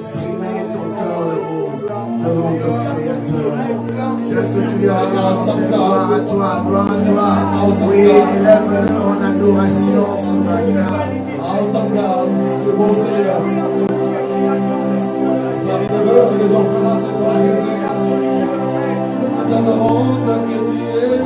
exprimer ton cœur l'amour devant ton Créateur. Tel que tu lui as accordé, gloire à toi, gloire à toi. Oui, élève-le en adoration ce matin. Awesome God, le bon Seigneur. Marie de l'heure et les enfants, c'est toi Jésus. C'est un amour que tu es.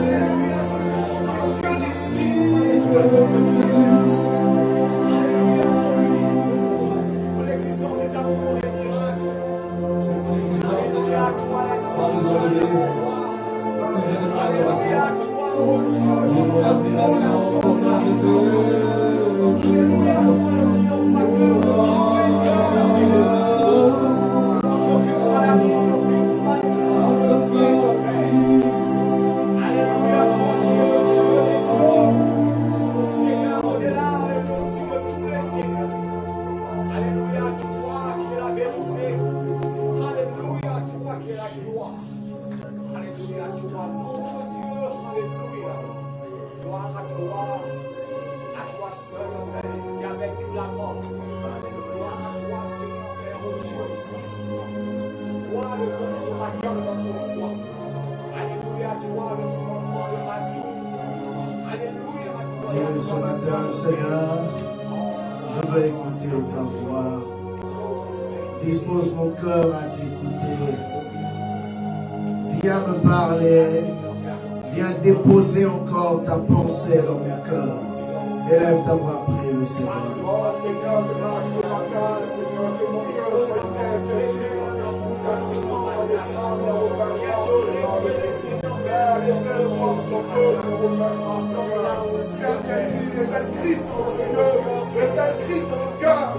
Ce matin, Seigneur, je veux écouter ta voix. Dispose mon cœur à t'écouter. Viens me parler. Viens déposer encore ta pensée dans mon cœur. Élève ta voix, prie le Seigneur. Oh Seigneur, je marche ce matin, Seigneur, que mon cœur soit insensible. Christ en Seigneur, révèle Christ dans le cœur,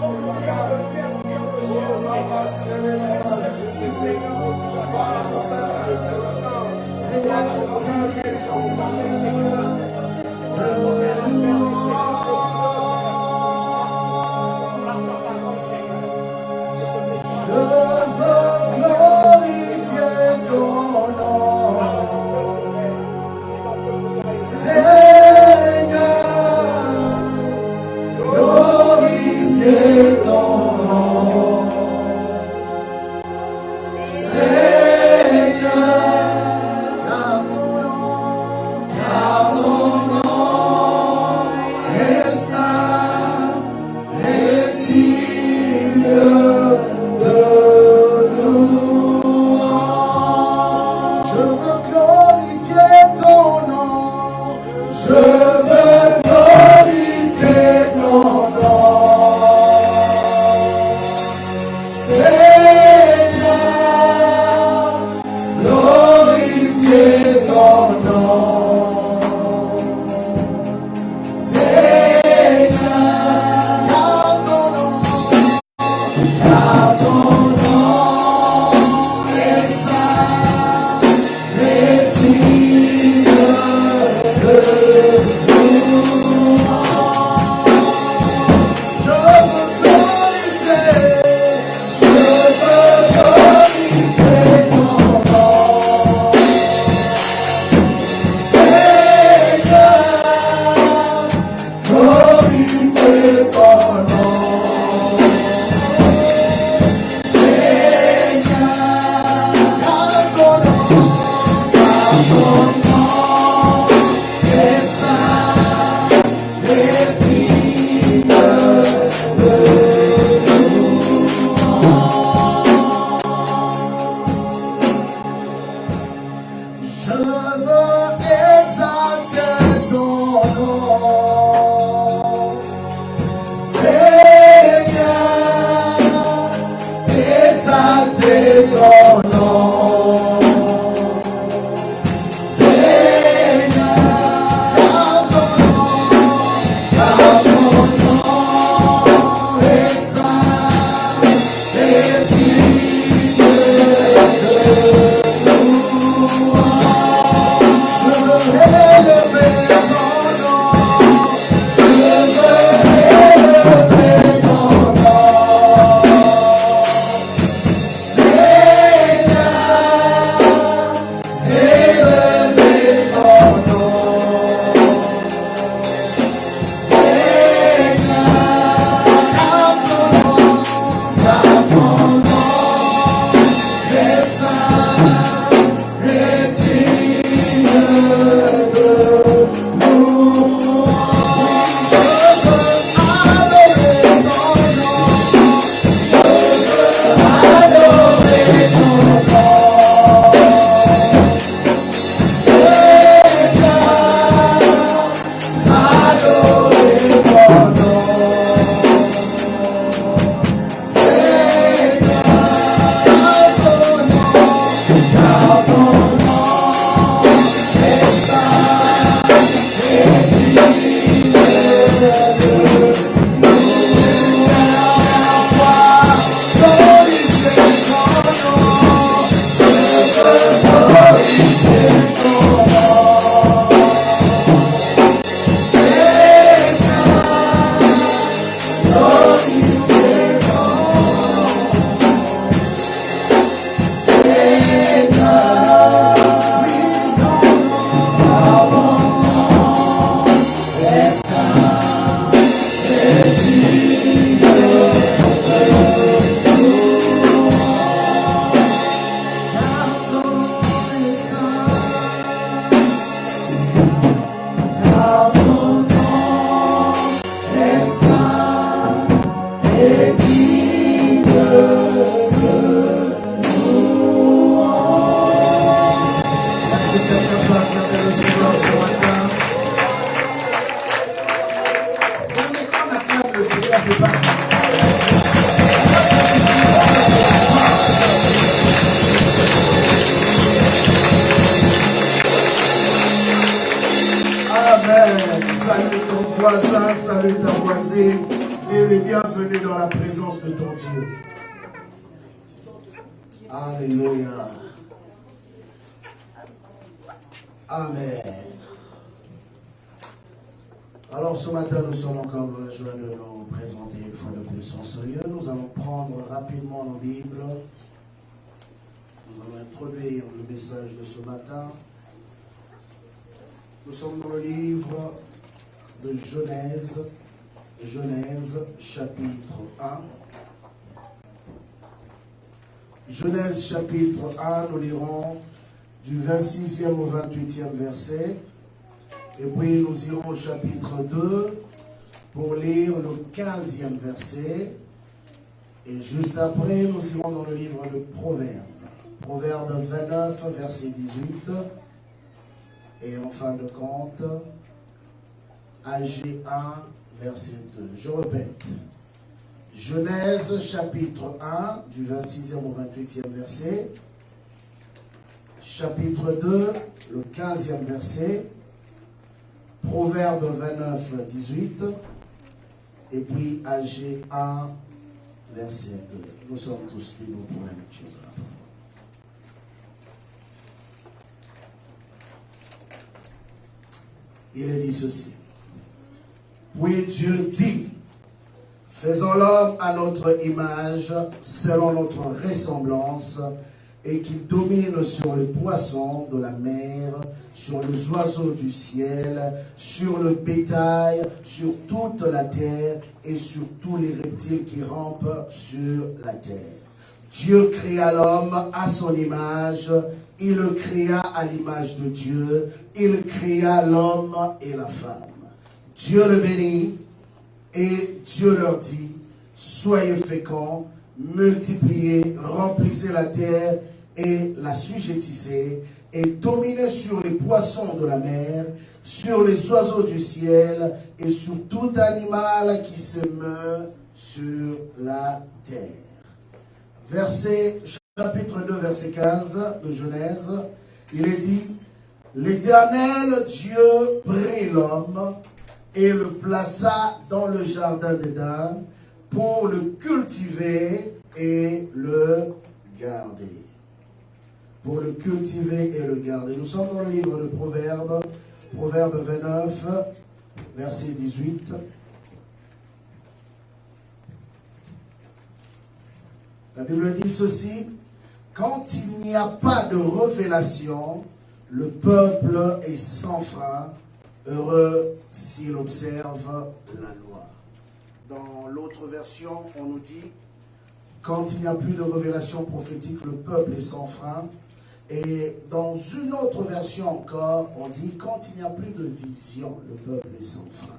Si quelqu'un peut acclamer le Seigneur ce matin. Mais quand on acclame le Seigneur, c'est pas comme ça. Amen. Salut ton voisin, salut ta voisine. Et les bienvenus dans la présence de ton Dieu. Alléluia. Amen. Alors ce matin, nous sommes encore dans la joie de nous présenter une fois de plus en ce lieu. Nous allons prendre rapidement nos Bibles. Nous allons introduire le message de ce matin. Nous sommes dans le livre de Genèse, chapitre 1. Genèse chapitre 1, nous lirons du 26e au 28e verset. Et puis nous irons au chapitre 2 pour lire le 15e verset. Et juste après, nous irons dans le livre de Proverbes. Proverbes 29, verset 18. Et en fin de compte, Agé 1, verset 2. Je répète. Genèse chapitre 1, du 26e au 28e verset. Chapitre 2, le 15e verset. Proverbe 29, 18. Et puis Agé 1, verset 2. Nous sommes tous libres pour la lecture de la parole. Il est dit ceci. Puis Dieu dit, faisons l'homme à notre image, selon notre ressemblance, et qu'il domine sur les poissons de la mer, sur les oiseaux du ciel, sur le bétail, sur toute la terre, et sur tous les reptiles qui rampent sur la terre. Dieu créa l'homme à son image, il le créa à l'image de Dieu, il créa l'homme et la femme. Dieu le bénit, et Dieu leur dit, soyez féconds, multipliez, remplissez la terre et la sujettissez, et dominez sur les poissons de la mer, sur les oiseaux du ciel, et sur tout animal qui se meut sur la terre. Chapitre 2, verset 15 de Genèse, il est dit, l'Éternel Dieu prit l'homme et le plaça dans le jardin d'Éden pour le cultiver et le garder. Pour le cultiver et le garder. Nous sommes dans le livre de Proverbes, Proverbe 29, verset 18. La Bible dit ceci, quand il n'y a pas de révélation, le peuple est sans frein, heureux s'il observe la loi. Dans l'autre version, on nous dit, quand il n'y a plus de révélation prophétique, le peuple est sans frein. Et dans une autre version encore, on dit, quand il n'y a plus de vision, le peuple est sans frein.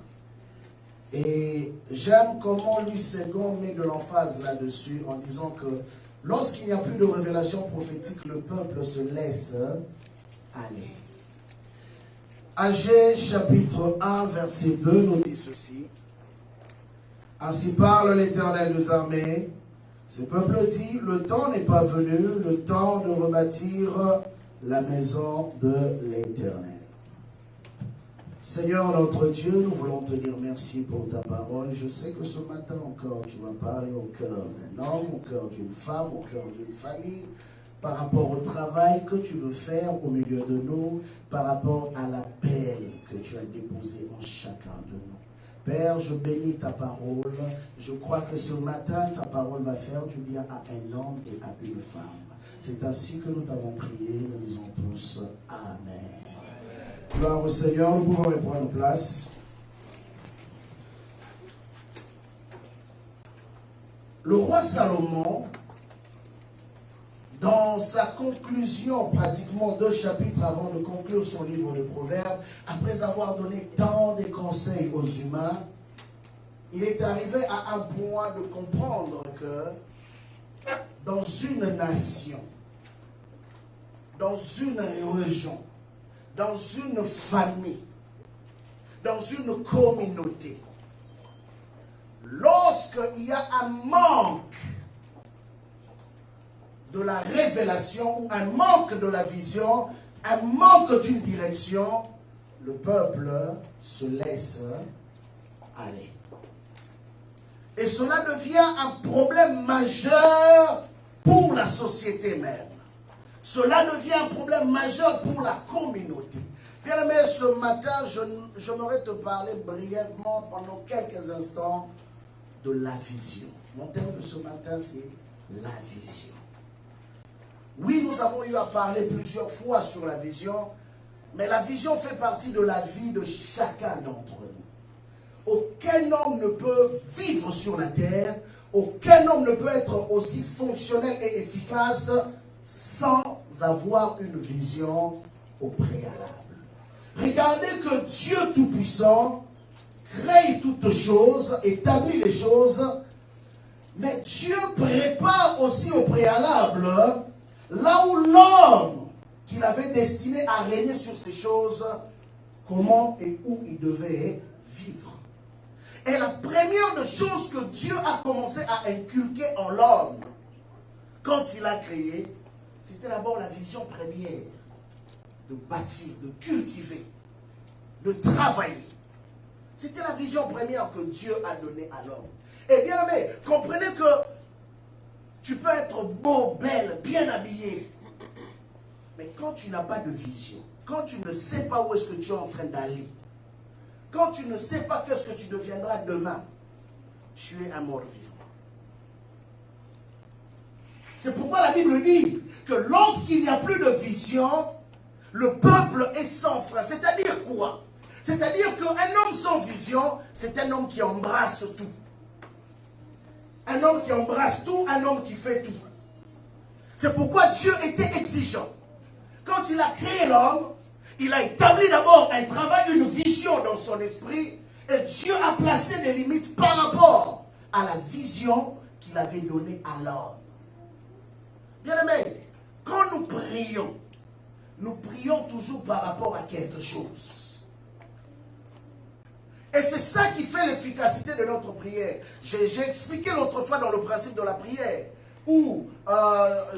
Et j'aime comment Louis II met de l'emphase là-dessus en disant que lorsqu'il n'y a plus de révélation prophétique, le peuple se laisse aller. Agé chapitre 1, verset 2 nous dit ceci. Ainsi parle l'Éternel des armées. Ce peuple dit, le temps n'est pas venu, le temps de rebâtir la maison de l'Éternel. Seigneur notre Dieu, nous voulons te dire merci pour ta parole. Je sais que ce matin encore, tu vas parler au cœur d'un homme, au cœur d'une femme, au cœur d'une famille, par rapport au travail que tu veux faire au milieu de nous, par rapport à l'appel que tu as déposé en chacun de nous. Père, je bénis ta parole. Je crois que ce matin, ta parole va faire du bien à un homme et à une femme. C'est ainsi que nous t'avons prié. Nous disons tous Amen. Gloire au Seigneur, nous pouvons reprendre place. Le roi Salomon, dans sa conclusion, pratiquement 2 chapitres avant de conclure son livre de Proverbes, après avoir donné tant de conseils aux humains, il est arrivé à un point de comprendre que dans une nation, dans une région, dans une famille, dans une communauté, lorsqu'il y a un manque de la révélation ou un manque de la vision, un manque d'une direction, le peuple se laisse aller. Et cela devient un problème majeur pour la société même. Cela devient un problème majeur pour la communauté. Bien aimé, ce matin, j'aimerais te parler brièvement pendant quelques instants de la vision. Mon thème de ce matin, c'est la vision. Oui, nous avons eu à parler plusieurs fois sur la vision, mais la vision fait partie de la vie de chacun d'entre nous. Aucun homme ne peut vivre sur la terre, aucun homme ne peut être aussi fonctionnel et efficace sans avoir une vision au préalable. Regardez que Dieu Tout-Puissant crée toutes choses, établit les choses, mais Dieu prépare aussi au préalable là où l'homme qu'il avait destiné à régner sur ces choses, comment et où il devait vivre. Et la première des choses que Dieu a commencé à inculquer en l'homme, quand il a créé, c'était d'abord la vision première, de bâtir, de cultiver, de travailler. C'était la vision première que Dieu a donnée à l'homme. Et bien aimé, comprenez que tu peux être beau, belle, bien habillé, mais quand tu n'as pas de vision, quand tu ne sais pas où est-ce que tu es en train d'aller, quand tu ne sais pas qu'est-ce que tu deviendras demain, tu es un mort-vivant. C'est pourquoi la Bible dit que lorsqu'il n'y a plus de vision, le peuple est sans frein. C'est-à-dire quoi? C'est-à-dire qu'un homme sans vision, c'est un homme qui embrasse tout. Un homme qui embrasse tout, un homme qui fait tout. C'est pourquoi Dieu était exigeant. Quand il a créé l'homme, il a établi d'abord un travail, une vision dans son esprit, et Dieu a placé des limites par rapport à la vision qu'il avait donnée à l'homme. Bien aimé, quand nous prions toujours par rapport à quelque chose. Et c'est ça qui fait l'efficacité de notre prière. J'ai expliqué l'autre fois dans le principe de la prière, où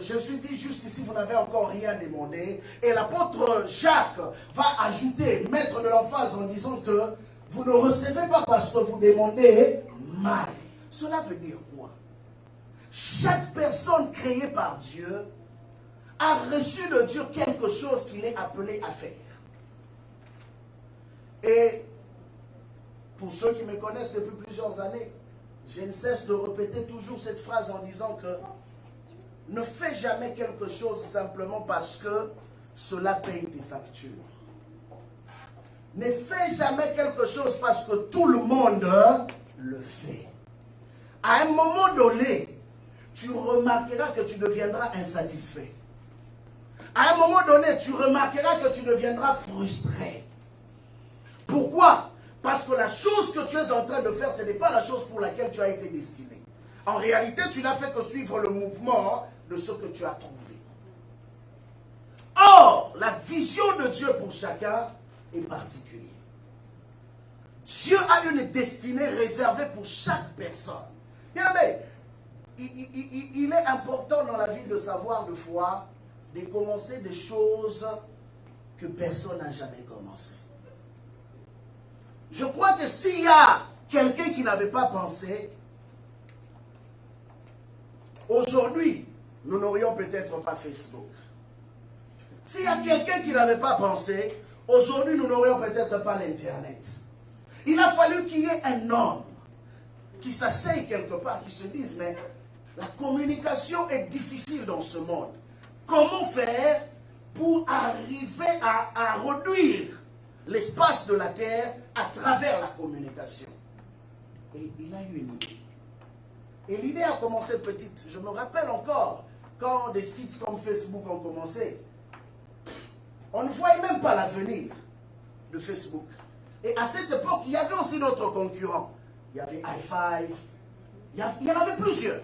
je suis dit juste ici, vous n'avez encore rien demandé. Et l'apôtre Jacques va ajouter, mettre de l'emphase en disant que vous ne recevez pas parce que vous demandez mal. Cela veut dire quoi? Chaque personne créée par Dieu a reçu de Dieu quelque chose qu'il est appelé à faire. Et pour ceux qui me connaissent depuis plusieurs années, je ne cesse de répéter toujours cette phrase en disant que ne fais jamais quelque chose simplement parce que cela paye tes factures. Ne fais jamais quelque chose parce que tout le monde le fait. À un moment donné, tu remarqueras que tu deviendras insatisfait. À un moment donné, tu remarqueras que tu deviendras frustré. Pourquoi? Parce que la chose que tu es en train de faire, ce n'est pas la chose pour laquelle tu as été destiné. En réalité, tu n'as fait que suivre le mouvement de ce que tu as trouvé. Or, la vision de Dieu pour chacun est particulière. Dieu a une destinée réservée pour chaque personne. Bien, mais il est important dans la vie de savoir de foi de commencer des choses que personne n'a jamais commencé. Je crois que s'il y a quelqu'un qui n'avait pas pensé, aujourd'hui, nous n'aurions peut-être pas Facebook. S'il y a quelqu'un qui n'avait pas pensé, aujourd'hui, nous n'aurions peut-être pas l'Internet. Il a fallu qu'il y ait un homme qui s'asseye quelque part, qui se dise, mais la communication est difficile dans ce monde. Comment faire pour arriver à réduire l'espace de la terre à travers la communication? Et il a eu une idée. Et l'idée a commencé petite. Je me rappelle encore, quand des sites comme Facebook ont commencé, on ne voyait même pas l'avenir de Facebook. Et à cette époque, il y avait aussi d'autres concurrents. Il y avait i5, il y en avait plusieurs.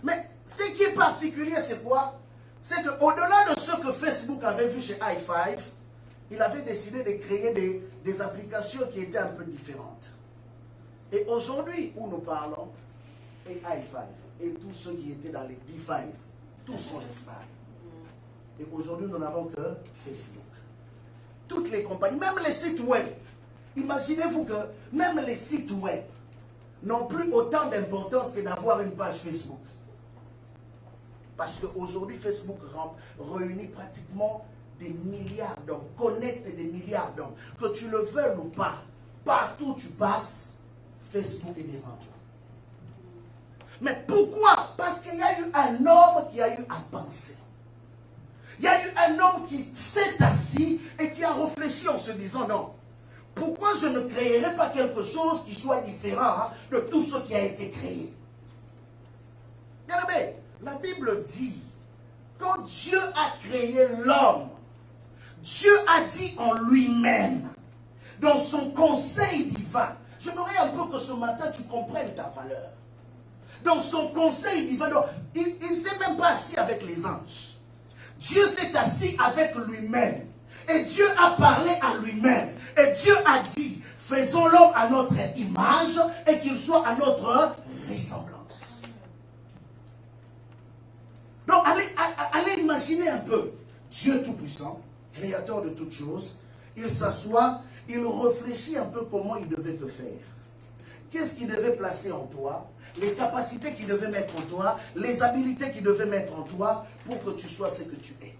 Mais ce qui est particulier, c'est quoi? C'est qu'au-delà de ce que Facebook avait vu chez i5, il avait décidé de créer des applications qui étaient un peu différentes. Et aujourd'hui, où nous parlons, et i5, et tous ceux qui étaient dans les D5, tous sont disparus. Et aujourd'hui, nous n'avons que Facebook. Toutes les compagnies, même les sites web. Imaginez-vous que même les sites web n'ont plus autant d'importance que d'avoir une page Facebook. Parce qu'aujourd'hui, Facebook réunit pratiquement des milliards d'hommes, connecte des milliards d'hommes. Que tu le veuilles ou pas, partout où tu passes, Facebook est devant toi. Mais pourquoi? Parce qu'il y a eu un homme qui a eu à penser. Il y a eu un homme qui s'est assis et qui a réfléchi en se disant non. Pourquoi je ne créerai pas quelque chose qui soit différent de tout ce qui a été créé? Bien aimé, la Bible dit, quand Dieu a créé l'homme, Dieu a dit en lui-même, dans son conseil divin, j'aimerais un peu que ce matin tu comprennes ta valeur. Dans son conseil divin, il ne s'est même pas assis avec les anges. Dieu s'est assis avec lui-même. Et Dieu a parlé à lui-même. Et Dieu a dit, faisons l'homme à notre image et qu'il soit à notre ressemblance. Donc, allez imaginer un peu. Dieu Tout-Puissant, créateur de toutes choses, il s'assoit, il réfléchit un peu comment il devait te faire. Qu'est-ce qu'il devait placer en toi? Les capacités qu'il devait mettre en toi, les habiletés qu'il devait mettre en toi pour que tu sois ce que tu es.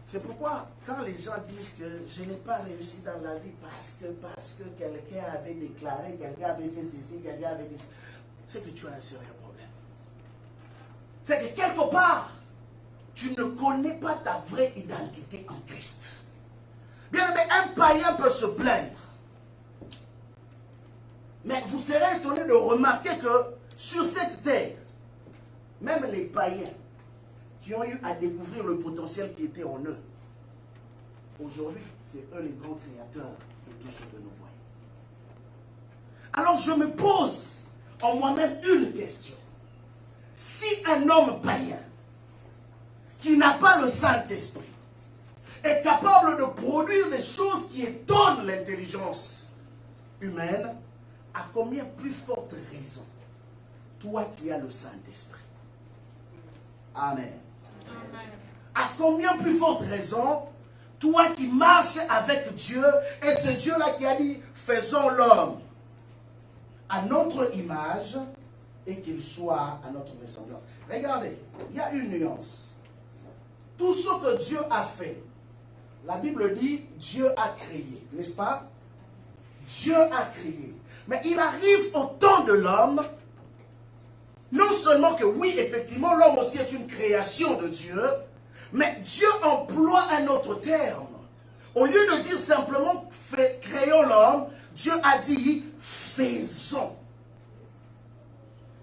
C'est pourquoi, quand les gens disent que je n'ai pas réussi dans la vie parce que quelqu'un avait déclaré, quelqu'un avait fait ceci, quelqu'un avait dit ça, c'est que tu as un sérieux problème. C'est que quelque part, tu ne connais pas ta vraie identité en Christ. Bien aimé, un païen peut se plaindre. Mais vous serez étonné de remarquer que sur cette terre, même les païens qui ont eu à découvrir le potentiel qui était en eux, aujourd'hui, c'est eux les grands créateurs de tout ce que nous voyons. Alors je me pose en moi-même une question. Si un homme païen qui n'a pas le Saint-Esprit est capable de produire des choses qui étonnent l'intelligence humaine, à combien plus forte raison, toi qui as le Saint-Esprit? Amen. Amen. À combien plus forte raison, toi qui marches avec Dieu, et ce Dieu-là qui a dit, faisons l'homme à notre image, et qu'il soit à notre ressemblance. Regardez, il y a une nuance. Tout ce que Dieu a fait, la Bible dit, Dieu a créé, n'est-ce pas? Dieu a créé. Mais il arrive au temps de l'homme, non seulement que oui, effectivement, l'homme aussi est une création de Dieu, mais Dieu emploie un autre terme. Au lieu de dire simplement créons l'homme, Dieu a dit faisons.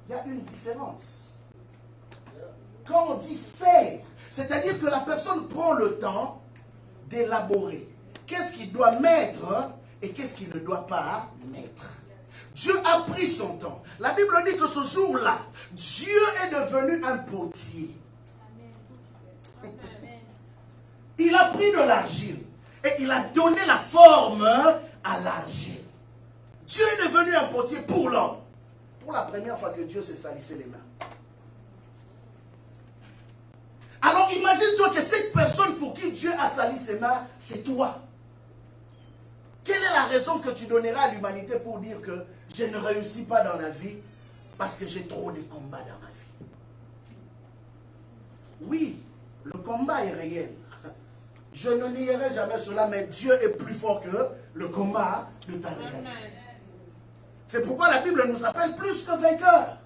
Il y a une différence. Quand on dit faire, c'est-à-dire que la personne prend le temps d'élaborer. Qu'est-ce qu'il doit mettre et qu'est-ce qu'il ne doit pas mettre. Dieu a pris son temps. La Bible dit que ce jour-là, Dieu est devenu un potier. Il a pris de l'argile et il a donné la forme à l'argile. Dieu est devenu un potier pour l'homme. Pour la première fois que Dieu s'est salissé les mains. Alors imagine-toi que cette personne pour qui Dieu a sali ses mains, c'est toi. Quelle est la raison que tu donneras à l'humanité pour dire que je ne réussis pas dans la vie parce que j'ai trop de combats dans ma vie? Oui, le combat est réel. Je ne nierai jamais cela, mais Dieu est plus fort que le combat de ta réalité. C'est pourquoi la Bible nous appelle plus que vainqueurs.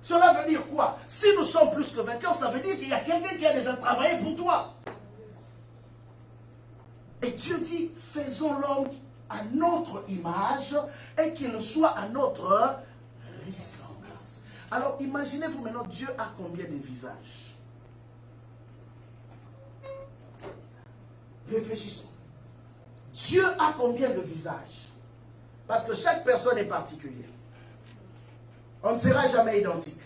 Cela veut dire quoi? Si nous sommes plus que vainqueurs, ça veut dire qu'il y a quelqu'un qui a déjà travaillé pour toi. Et Dieu dit, faisons l'homme à notre image et qu'il soit à notre ressemblance. Alors imaginez-vous maintenant, Dieu a combien de visages? Réfléchissons. Dieu a combien de visages? Parce que chaque personne est particulière. On ne sera jamais identique.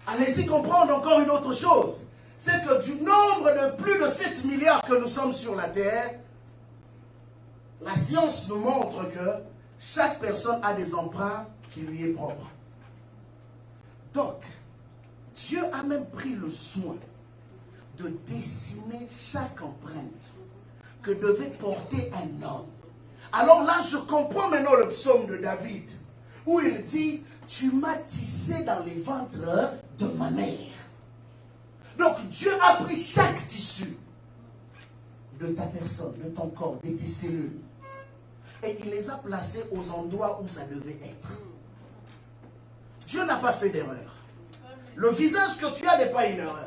Allez-y comprendre encore une autre chose. C'est que du nombre 7 milliards que nous sommes sur la terre, la science nous montre que chaque personne a des empreintes qui lui est propre. Donc, Dieu a même pris le soin de dessiner chaque empreinte que devait porter un homme. Alors là, je comprends maintenant le psaume de David, où il dit, tu m'as tissé dans les ventres de ma mère. Donc Dieu a pris chaque tissu de ta personne, de ton corps, de tes cellules, et il les a placés aux endroits où ça devait être. Dieu n'a pas fait d'erreur. Le visage que tu as n'est pas une erreur.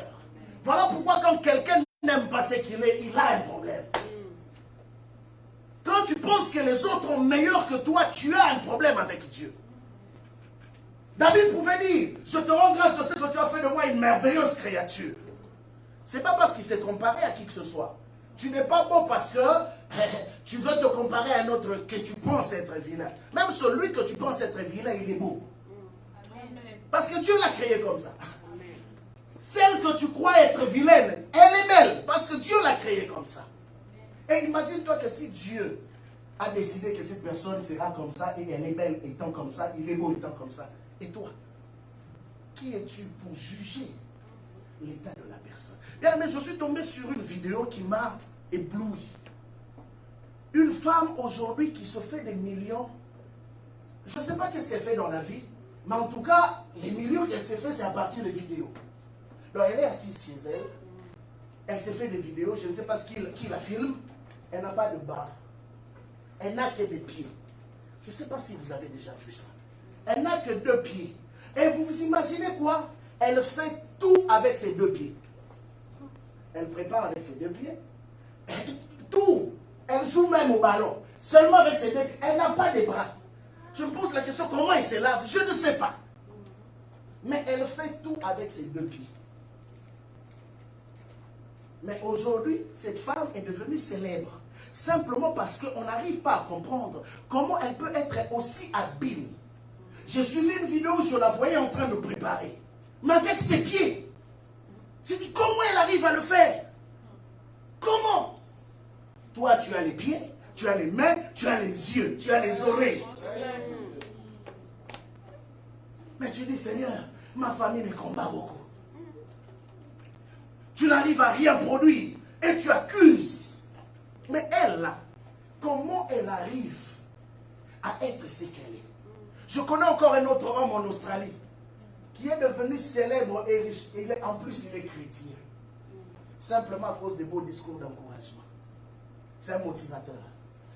Voilà pourquoi quand quelqu'un n'aime pas ce qu'il est, il a un problème. Quand tu penses que les autres sont meilleurs que toi, tu as un problème avec Dieu. David pouvait dire, je te rends grâce de ce que tu as fait de moi une merveilleuse créature. Ce n'est pas parce qu'il s'est comparé à qui que ce soit. Tu n'es pas beau parce que tu veux te comparer à un autre que tu penses être vilain. Même celui que tu penses être vilain, il est beau. Parce que Dieu l'a créé comme ça. Celle que tu crois être vilaine, elle est belle parce que Dieu l'a créée comme ça. Et imagine-toi que si Dieu a décidé que cette personne sera comme ça et elle est belle étant comme ça, il est beau étant comme ça. Et toi, qui es-tu pour juger l'état de la personne? Bien, mais je suis tombé sur une vidéo qui m'a ébloui. Une femme aujourd'hui qui se fait des millions. Je ne sais pas qu'est-ce qu'elle fait dans la vie, mais en tout cas, les millions qu'elle s'est fait, c'est à partir des vidéos. Donc elle est assise chez elle, elle s'est fait des vidéos, je ne sais pas qui la filme, elle n'a pas de bras, elle n'a que des pieds. Je ne sais pas si vous avez déjà vu ça. Elle n'a que 2 pieds. Et vous vous imaginez quoi? Elle fait tout avec ses 2 pieds. Elle prépare avec ses 2 pieds. Tout. Elle joue même au ballon. Seulement avec ses 2 pieds. Elle n'a pas de bras. Je me pose la question, comment elle se lave? Je ne sais pas. Mais elle fait tout avec ses 2 pieds. Mais aujourd'hui, cette femme est devenue célèbre. Simplement parce qu'on n'arrive pas à comprendre comment elle peut être aussi habile. J'ai suivi une vidéo où je la voyais en train de préparer. Mais avec ses pieds. J'ai dit, comment elle arrive à le faire? Comment? Toi, tu as les pieds, tu as les mains, tu as les yeux, tu as les oreilles. Mais tu dis, Seigneur, ma famille me combat beaucoup. Tu n'arrives à rien produire et tu accuses. Mais elle, là, comment elle arrive à être ce qu'elle est? Je connais encore un autre homme en Australie qui est devenu célèbre et riche. Et en plus, il est chrétien. Simplement à cause des beaux discours d'encouragement. C'est un motivateur.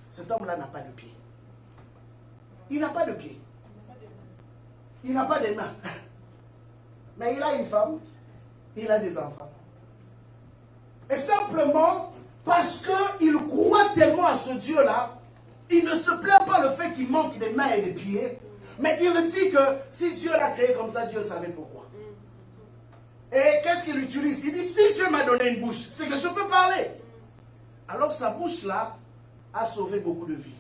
Cet homme-là n'a pas de pied. Il n'a pas de pied. Il n'a pas de mains. Mais il a une femme. Il a des enfants. Et simplement parce qu'il croit tellement à ce Dieu-là, il ne se plaint pas le fait qu'il manque des mains et des pieds. Mais il dit que si Dieu l'a créé comme ça, Dieu savait pourquoi. Et qu'est-ce qu'il utilise? Il dit, si Dieu m'a donné une bouche, c'est que je peux parler. Alors sa bouche-là a sauvé beaucoup de vies.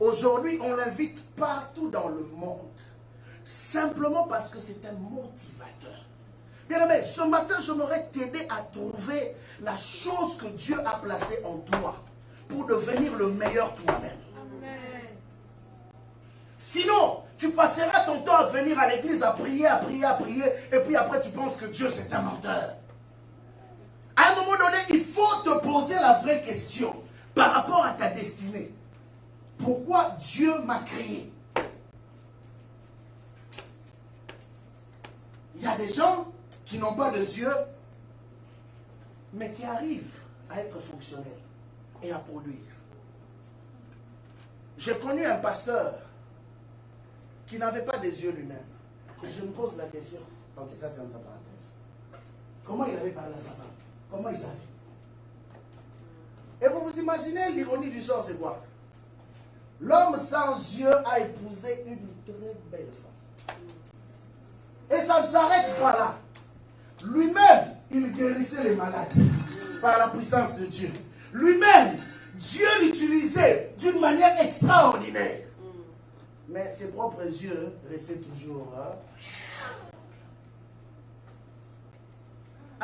Aujourd'hui, on l'invite partout dans le monde. Simplement parce que c'est un motivateur. Bien aimé, ce matin, j'aimerais t'aider à trouver la chose que Dieu a placée en toi pour devenir le meilleur toi-même. Sinon, tu passeras ton temps à venir à l'église, à prier, et puis après tu penses que Dieu c'est un menteur. À un moment donné, il faut te poser la vraie question par rapport à ta destinée. Pourquoi Dieu m'a créé? Il y a des gens qui n'ont pas de yeux, mais qui arrivent à être fonctionnels et à produire. J'ai connu un pasteur qui n'avait pas des yeux lui-même. Et je me pose la question. Ok, ça c'est entre parenthèses. Comment il avait parlé à sa femme? Comment il savait? Et vous vous imaginez l'ironie du sort, c'est quoi? L'homme sans yeux a épousé une très belle femme. Et ça ne s'arrête pas là. Lui-même, il guérissait les malades par la puissance de Dieu. Lui-même, Dieu l'utilisait d'une manière extraordinaire. Mais ses propres yeux restaient toujours.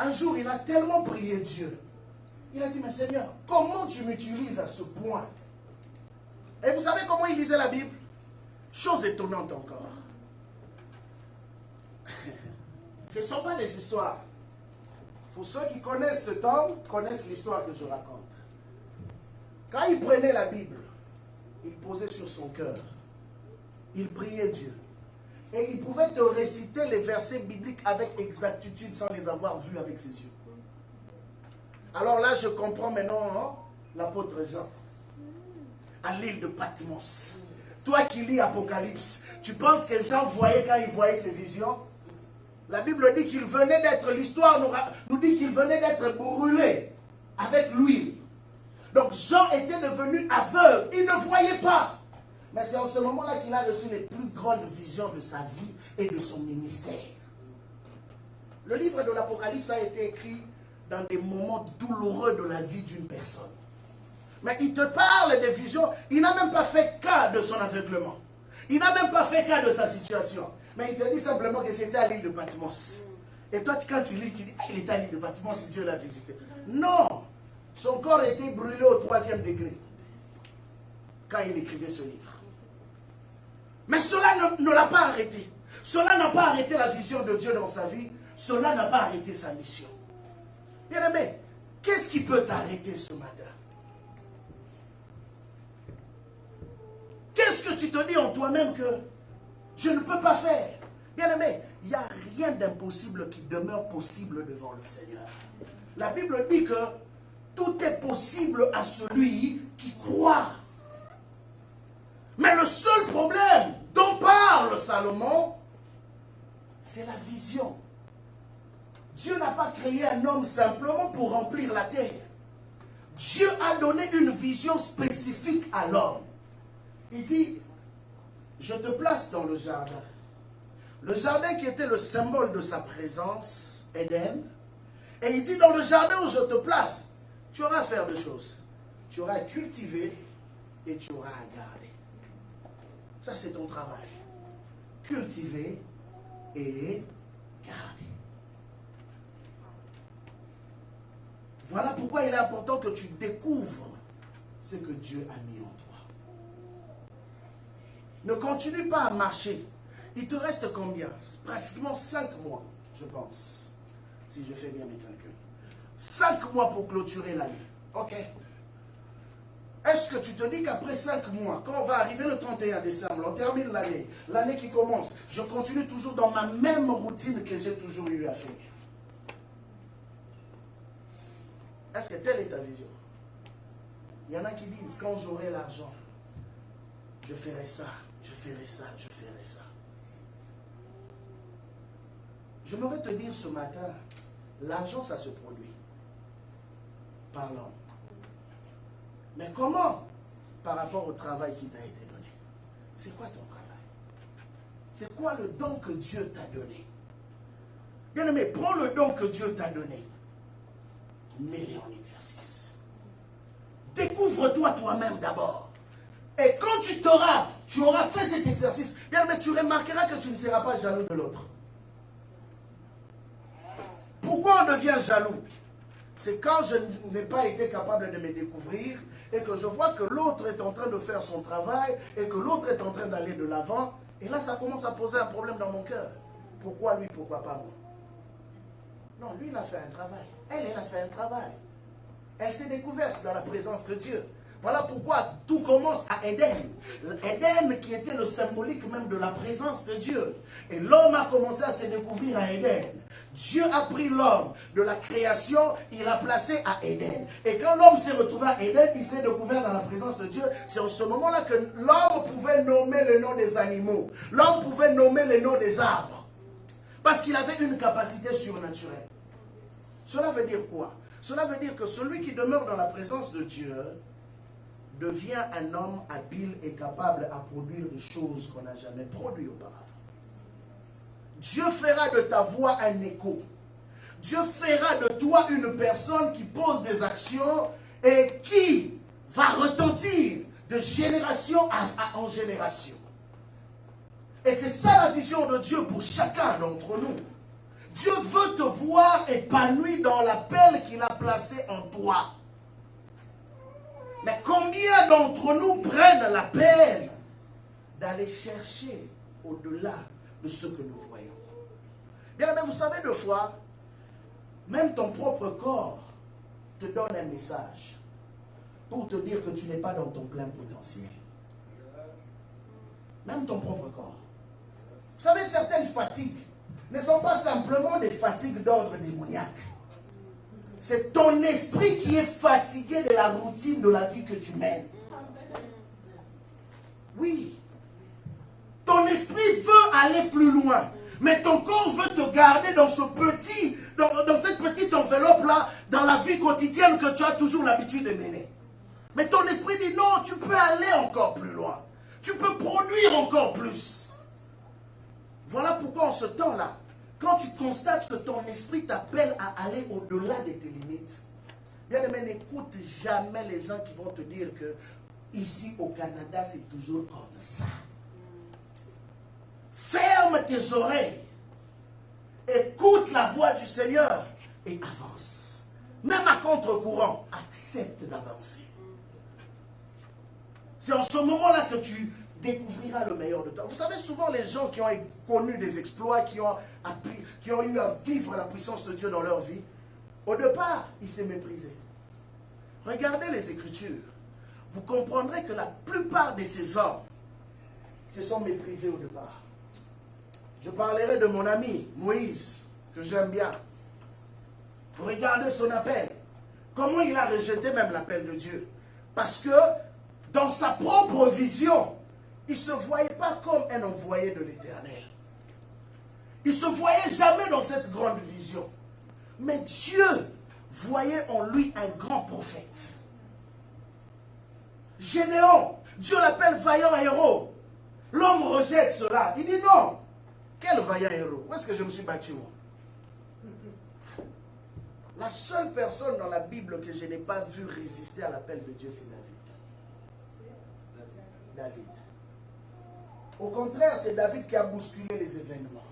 Un jour, il a tellement prié Dieu. Il a dit, mais Seigneur, comment tu m'utilises à ce point? Et vous savez comment il lisait la Bible? Chose étonnante encore. Ce ne sont pas des histoires. Pour ceux qui connaissent ce temps, connaissent l'histoire que je raconte. Quand il prenait la Bible, il posait sur son cœur. Il priait Dieu. Et il pouvait te réciter les versets bibliques avec exactitude sans les avoir vus avec ses yeux. Alors là, je comprends maintenant l'apôtre Jean à l'île de Patmos. Toi qui lis Apocalypse, tu penses que Jean voyait quand il voyait ses visions? La Bible dit qu'il venait d'être, l'histoire nous dit qu'il venait d'être brûlé avec l'huile. Donc Jean était devenu aveugle, il ne voyait pas. Mais c'est en ce moment-là qu'il a reçu les plus grandes visions de sa vie et de son ministère. Le livre de l'Apocalypse a été écrit dans des moments douloureux de la vie d'une personne. Mais il te parle des visions, il n'a même pas fait cas de son aveuglement. Il n'a même pas fait cas de sa situation. Mais il te dit simplement que c'était à l'île de Patmos. Et toi, quand tu lis, tu dis, il était à l'île de Patmos si Dieu l'a visité. Non! Son corps était brûlé au 3e degré quand il écrivait ce livre. Mais cela ne l'a pas arrêté. Cela n'a pas arrêté la vision de Dieu dans sa vie. Cela n'a pas arrêté sa mission. Bien aimé, qu'est-ce qui peut t'arrêter ce matin? Qu'est-ce que tu te dis en toi-même que je ne peux pas faire? Bien aimé, il n'y a rien d'impossible qui demeure possible devant le Seigneur. La Bible dit que tout est possible à celui qui croit. Mais le seul problème dont parle Salomon, c'est la vision. Dieu n'a pas créé un homme simplement pour remplir la terre. Dieu a donné une vision spécifique à l'homme. Il dit, je te place dans le jardin. Le jardin qui était le symbole de sa présence, Éden. Et il dit, dans le jardin où je te place, tu auras à faire deux choses. Tu auras à cultiver et tu auras à garder. Ça, c'est ton travail. Cultiver et garder. Voilà pourquoi il est important que tu découvres ce que Dieu a mis en toi. Ne continue pas à marcher. Il te reste combien? Pratiquement 5 mois, je pense. Si je fais bien mes calculs. 5 mois pour clôturer l'année. Ok. Est-ce que tu te dis qu'après 5 mois, quand on va arriver le 31 décembre, on termine l'année, l'année qui commence, je continue toujours dans ma même routine que j'ai toujours eu à faire? Est-ce que telle est ta vision? Il y en a qui disent, quand j'aurai l'argent, je ferai ça, je ferai ça, je ferai ça. Je m'aurais te dire ce matin, l'argent ça se produit par l'homme. Mais comment? Par rapport au travail qui t'a été donné. C'est quoi ton travail? C'est quoi le don que Dieu t'a donné? Bien aimé, prends le don que Dieu t'a donné. Mets-le en exercice. Découvre-toi toi-même d'abord. Et quand tu auras fait cet exercice, bien aimé, tu remarqueras que tu ne seras pas jaloux de l'autre. Pourquoi on devient jaloux? C'est quand je n'ai pas été capable de me découvrir et que je vois que l'autre est en train de faire son travail et que l'autre est en train d'aller de l'avant. Et là, ça commence à poser un problème dans mon cœur. Pourquoi lui, pourquoi pas moi? Non, lui, il a fait un travail. Elle a fait un travail. Elle s'est découverte dans la présence de Dieu. Voilà pourquoi tout commence à Éden. Éden qui était le symbolique même de la présence de Dieu. Et l'homme a commencé à se découvrir à Éden. Dieu a pris l'homme de la création, il l'a placé à Éden. Et quand l'homme s'est retrouvé à Éden, il s'est découvert dans la présence de Dieu. C'est en ce moment-là que l'homme pouvait nommer le nom des animaux. L'homme pouvait nommer le nom des arbres. Parce qu'il avait une capacité surnaturelle. Cela veut dire quoi? Cela veut dire que celui qui demeure dans la présence de Dieu devient un homme habile et capable à produire des choses qu'on n'a jamais produites auparavant. Dieu fera de ta voix un écho. Dieu fera de toi une personne qui pose des actions et qui va retentir de génération en génération. Et c'est ça la vision de Dieu pour chacun d'entre nous. Dieu veut te voir épanoui dans l'appel qu'il a placé en toi. Mais combien d'entre nous prennent la peine d'aller chercher au-delà de ce que nous voyons? Bien aimé, vous savez, deux fois, même ton propre corps te donne un message pour te dire que tu n'es pas dans ton plein potentiel. Même ton propre corps. Vous savez, certaines fatigues ne sont pas simplement des fatigues d'ordre démoniaque. C'est ton esprit qui est fatigué de la routine de la vie que tu mènes. Oui. Ton esprit veut aller plus loin. Mais ton corps veut te garder dans ce petit, dans cette petite enveloppe-là, dans la vie quotidienne que tu as toujours l'habitude de mener. Mais ton esprit dit non, tu peux aller encore plus loin. Tu peux produire encore plus. Voilà pourquoi en ce temps-là, quand tu constates que ton esprit t'appelle à aller au-delà de tes limites, bien aimé, n'écoute jamais les gens qui vont te dire que ici au Canada, c'est toujours comme ça. Ferme tes oreilles, écoute la voix du Seigneur et avance. Même à contre-courant, accepte d'avancer. C'est en ce moment-là que tu découvriras le meilleur de toi. Vous savez, souvent les gens qui ont connu des exploits, qui ont eu à vivre la puissance de Dieu dans leur vie, au départ, ils s'est méprisés. Regardez les Écritures. Vous comprendrez que la plupart de ces hommes se sont méprisés au départ. Je parlerai de mon ami Moïse, que j'aime bien. Regardez son appel. Comment il a rejeté même l'appel de Dieu. Parce que dans sa propre vision, il ne se voyait pas comme un envoyé de l'Éternel. Il ne se voyait jamais dans cette grande vision. Mais Dieu voyait en lui un grand prophète. Gédéon, Dieu l'appelle vaillant héros. L'homme rejette cela. Il dit non. Quel vaillant héros? Où est-ce que je me suis battu, moi? La seule personne dans la Bible que je n'ai pas vu résister à l'appel de Dieu, c'est David. David. Au contraire, c'est David qui a bousculé les événements.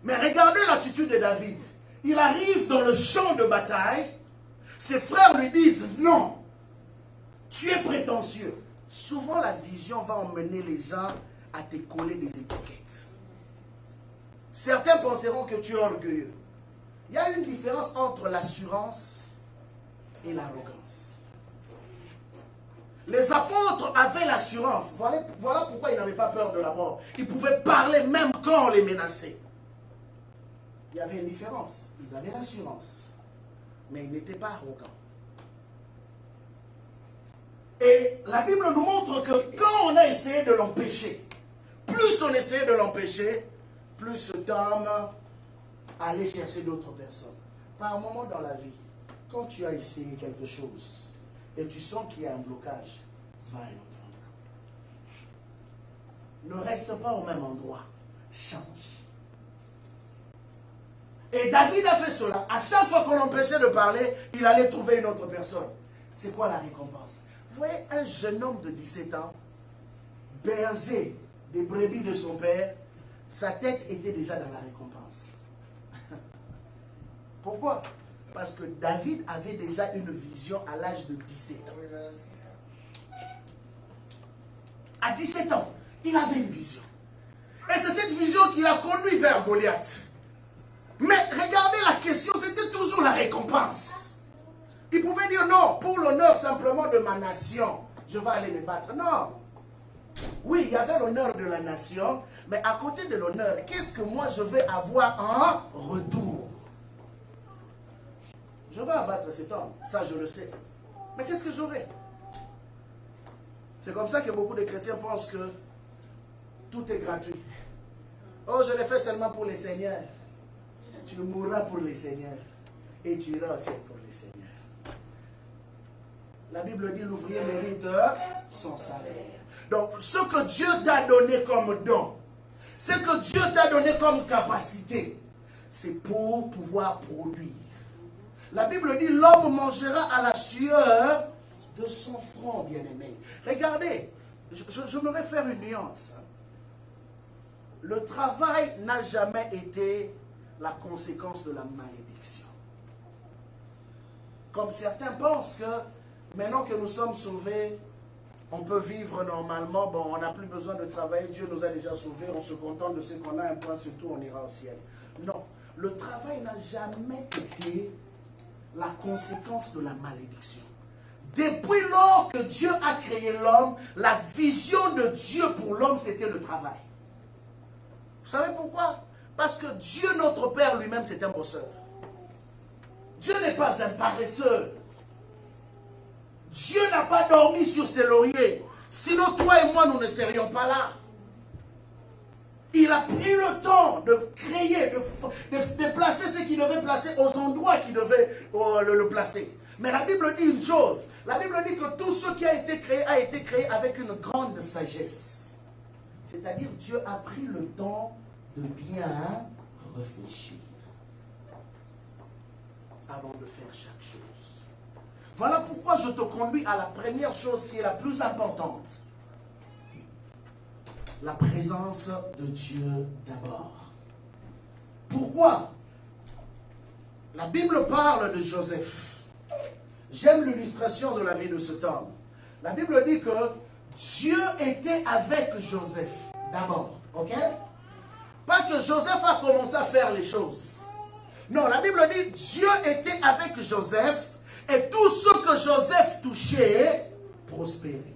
Mais regardez l'attitude de David. Il arrive dans le champ de bataille. Ses frères lui disent non. Tu es prétentieux. Souvent, la vision va emmener les gens à te coller des étiquettes. Certains penseront que tu es orgueilleux. Il y a une différence entre l'assurance et l'arrogance. Les apôtres avaient l'assurance. Voilà pourquoi ils n'avaient pas peur de la mort. Ils pouvaient parler même quand on les menaçait. Il y avait une différence. Ils avaient l'assurance. Mais ils n'étaient pas arrogants. Et la Bible nous montre que quand on a essayé de l'empêcher, plus on essayait de l'empêcher, plus cet homme allait chercher d'autres personnes. Par un moment dans la vie, quand tu as essayé quelque chose et tu sens qu'il y a un blocage, va à un autre endroit. Ne reste pas au même endroit. Change. Et David a fait cela. À chaque fois qu'on l'empêchait de parler, il allait trouver une autre personne. C'est quoi la récompense? Vous voyez, un jeune homme de 17 ans, berger des brebis de son père, sa tête était déjà dans la récompense. Pourquoi? Parce que David avait déjà une vision à l'âge de 17 ans. À 17 ans, il avait une vision. Et c'est cette vision qui l'a conduit vers Goliath. Mais regardez la question, c'était toujours la récompense. Il pouvait dire non, pour l'honneur simplement de ma nation, je vais aller me battre. Non. Oui, il y avait l'honneur de la nation, mais à côté de l'honneur, qu'est-ce que moi je vais avoir en retour? Je vais abattre cet homme, ça je le sais. Mais qu'est-ce que j'aurai? C'est comme ça que beaucoup de chrétiens pensent que tout est gratuit. Oh, je l'ai fait seulement pour les seigneurs. Tu mourras pour les seigneurs et tu iras aussi pour les seigneurs. La Bible dit l'ouvrier mérite son salaire. Donc, ce que Dieu t'a donné comme don, ce que Dieu t'a donné comme capacité, c'est pour pouvoir produire. La Bible dit l'homme mangera à la sueur de son front, bien-aimé. Regardez, je me vais faire une nuance. le travail n'a jamais été la conséquence de la malédiction. Comme certains pensent que maintenant que nous sommes sauvés, on peut vivre normalement, bon, on n'a plus besoin de travailler, Dieu nous a déjà sauvés, on se contente de ce qu'on a, un point surtout, on ira au ciel. Non, le travail n'a jamais été la conséquence de la malédiction. Depuis lors que Dieu a créé l'homme, la vision de Dieu pour l'homme, c'était le travail. Vous savez pourquoi? Parce que Dieu, notre Père lui-même, c'est un bosseur. Dieu n'est pas un paresseux. Dieu n'a pas dormi sur ses lauriers. Sinon, toi et moi, nous ne serions pas là. Il a pris le temps de créer, de placer ce qu'il devait placer aux endroits qu'il devait le placer. Mais la Bible dit une chose. La Bible dit que tout ce qui a été créé avec une grande sagesse. C'est-à-dire, Dieu a pris le temps de bien réfléchir avant de faire chaque chose. Voilà pourquoi je te conduis à la première chose qui est la plus importante. La présence de Dieu d'abord. Pourquoi? La Bible parle de Joseph. J'aime l'illustration de la vie de cet homme. La Bible dit que Dieu était avec Joseph d'abord. Ok? Pas que Joseph a commencé à faire les choses. Non, la Bible dit Dieu était avec Joseph et tout ce que Joseph touchait prospérait.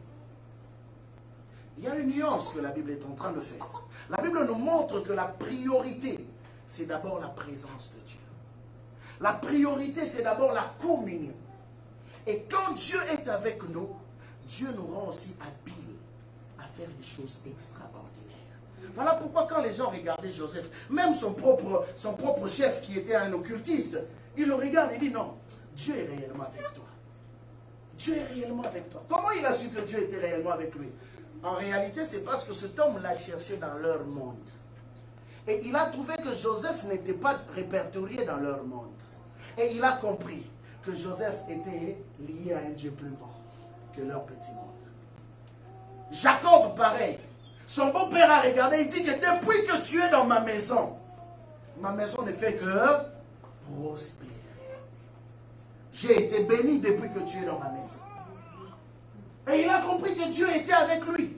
Il y a une nuance que la Bible est en train de faire. La Bible nous montre que la priorité, c'est d'abord la présence de Dieu. La priorité, c'est d'abord la communion. Et quand Dieu est avec nous, Dieu nous rend aussi habiles à faire des choses extraordinaires. Voilà pourquoi quand les gens regardaient Joseph, même son propre chef qui était un occultiste, il le regarde et dit non, Dieu est réellement avec toi. Dieu est réellement avec toi. Comment il a su que Dieu était réellement avec lui? En réalité, c'est parce que cet homme l'a cherché dans leur monde. Et il a trouvé que Joseph n'était pas répertorié dans leur monde. Et il a compris que Joseph était lié à un Dieu plus grand que leur petit monde. Jacob, pareil. Son beau-père a regardé, il dit que depuis que tu es dans ma maison ne fait que prospérer. J'ai été béni depuis que tu es dans ma maison. Et il a compris que Dieu était avec lui.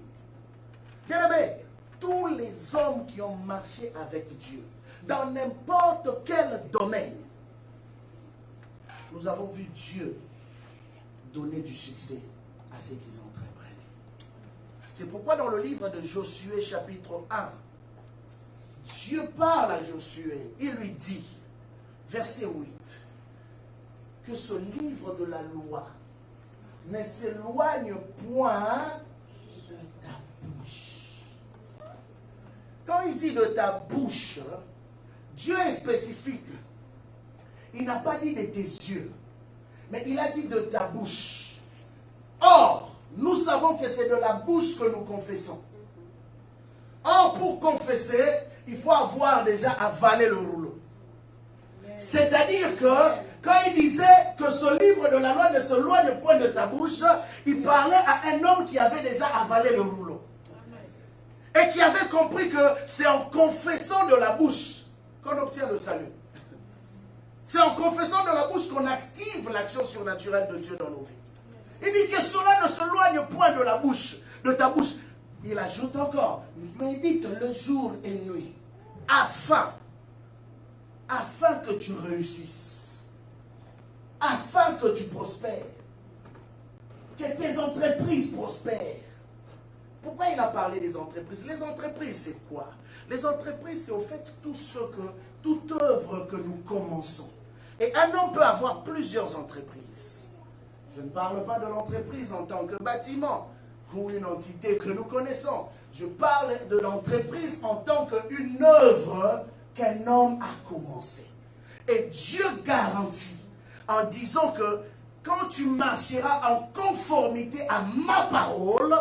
Bien aimé, tous les hommes qui ont marché avec Dieu, dans n'importe quel domaine, nous avons vu Dieu donner du succès à ceux qui entreprennent. C'est pourquoi dans le livre de Josué chapitre 1, Dieu parle à Josué, il lui dit, verset 8, que ce livre de la loi ne s'éloigne point de ta bouche. Quand il dit de ta bouche, Dieu est spécifique. Il n'a pas dit de tes yeux, mais il a dit de ta bouche. Or, nous savons que c'est de la bouche que nous confessons. Or, pour confesser, il faut avoir déjà avalé le rouleau. C'est-à-dire que quand il disait que ce livre de la loi ne s'éloigne point de ta bouche, il parlait à un homme qui avait déjà avalé le rouleau. Et qui avait compris que c'est en confessant de la bouche qu'on obtient le salut. C'est en confessant de la bouche qu'on active l'action surnaturelle de Dieu dans nos vies. Il dit que cela ne s'éloigne point de la bouche, de ta bouche. Il ajoute encore, médite le jour et nuit, afin que tu réussisses, afin que tu prospères, que tes entreprises prospèrent. Pourquoi il a parlé des entreprises? Les entreprises, c'est quoi? Les entreprises, c'est au fait toute œuvre que nous commençons. Et un homme peut avoir plusieurs entreprises. Je ne parle pas de l'entreprise en tant que bâtiment ou une entité que nous connaissons. Je parle de l'entreprise en tant qu'une œuvre qu'un homme a commencé. Et Dieu garantit en disant que quand tu marcheras en conformité à ma parole,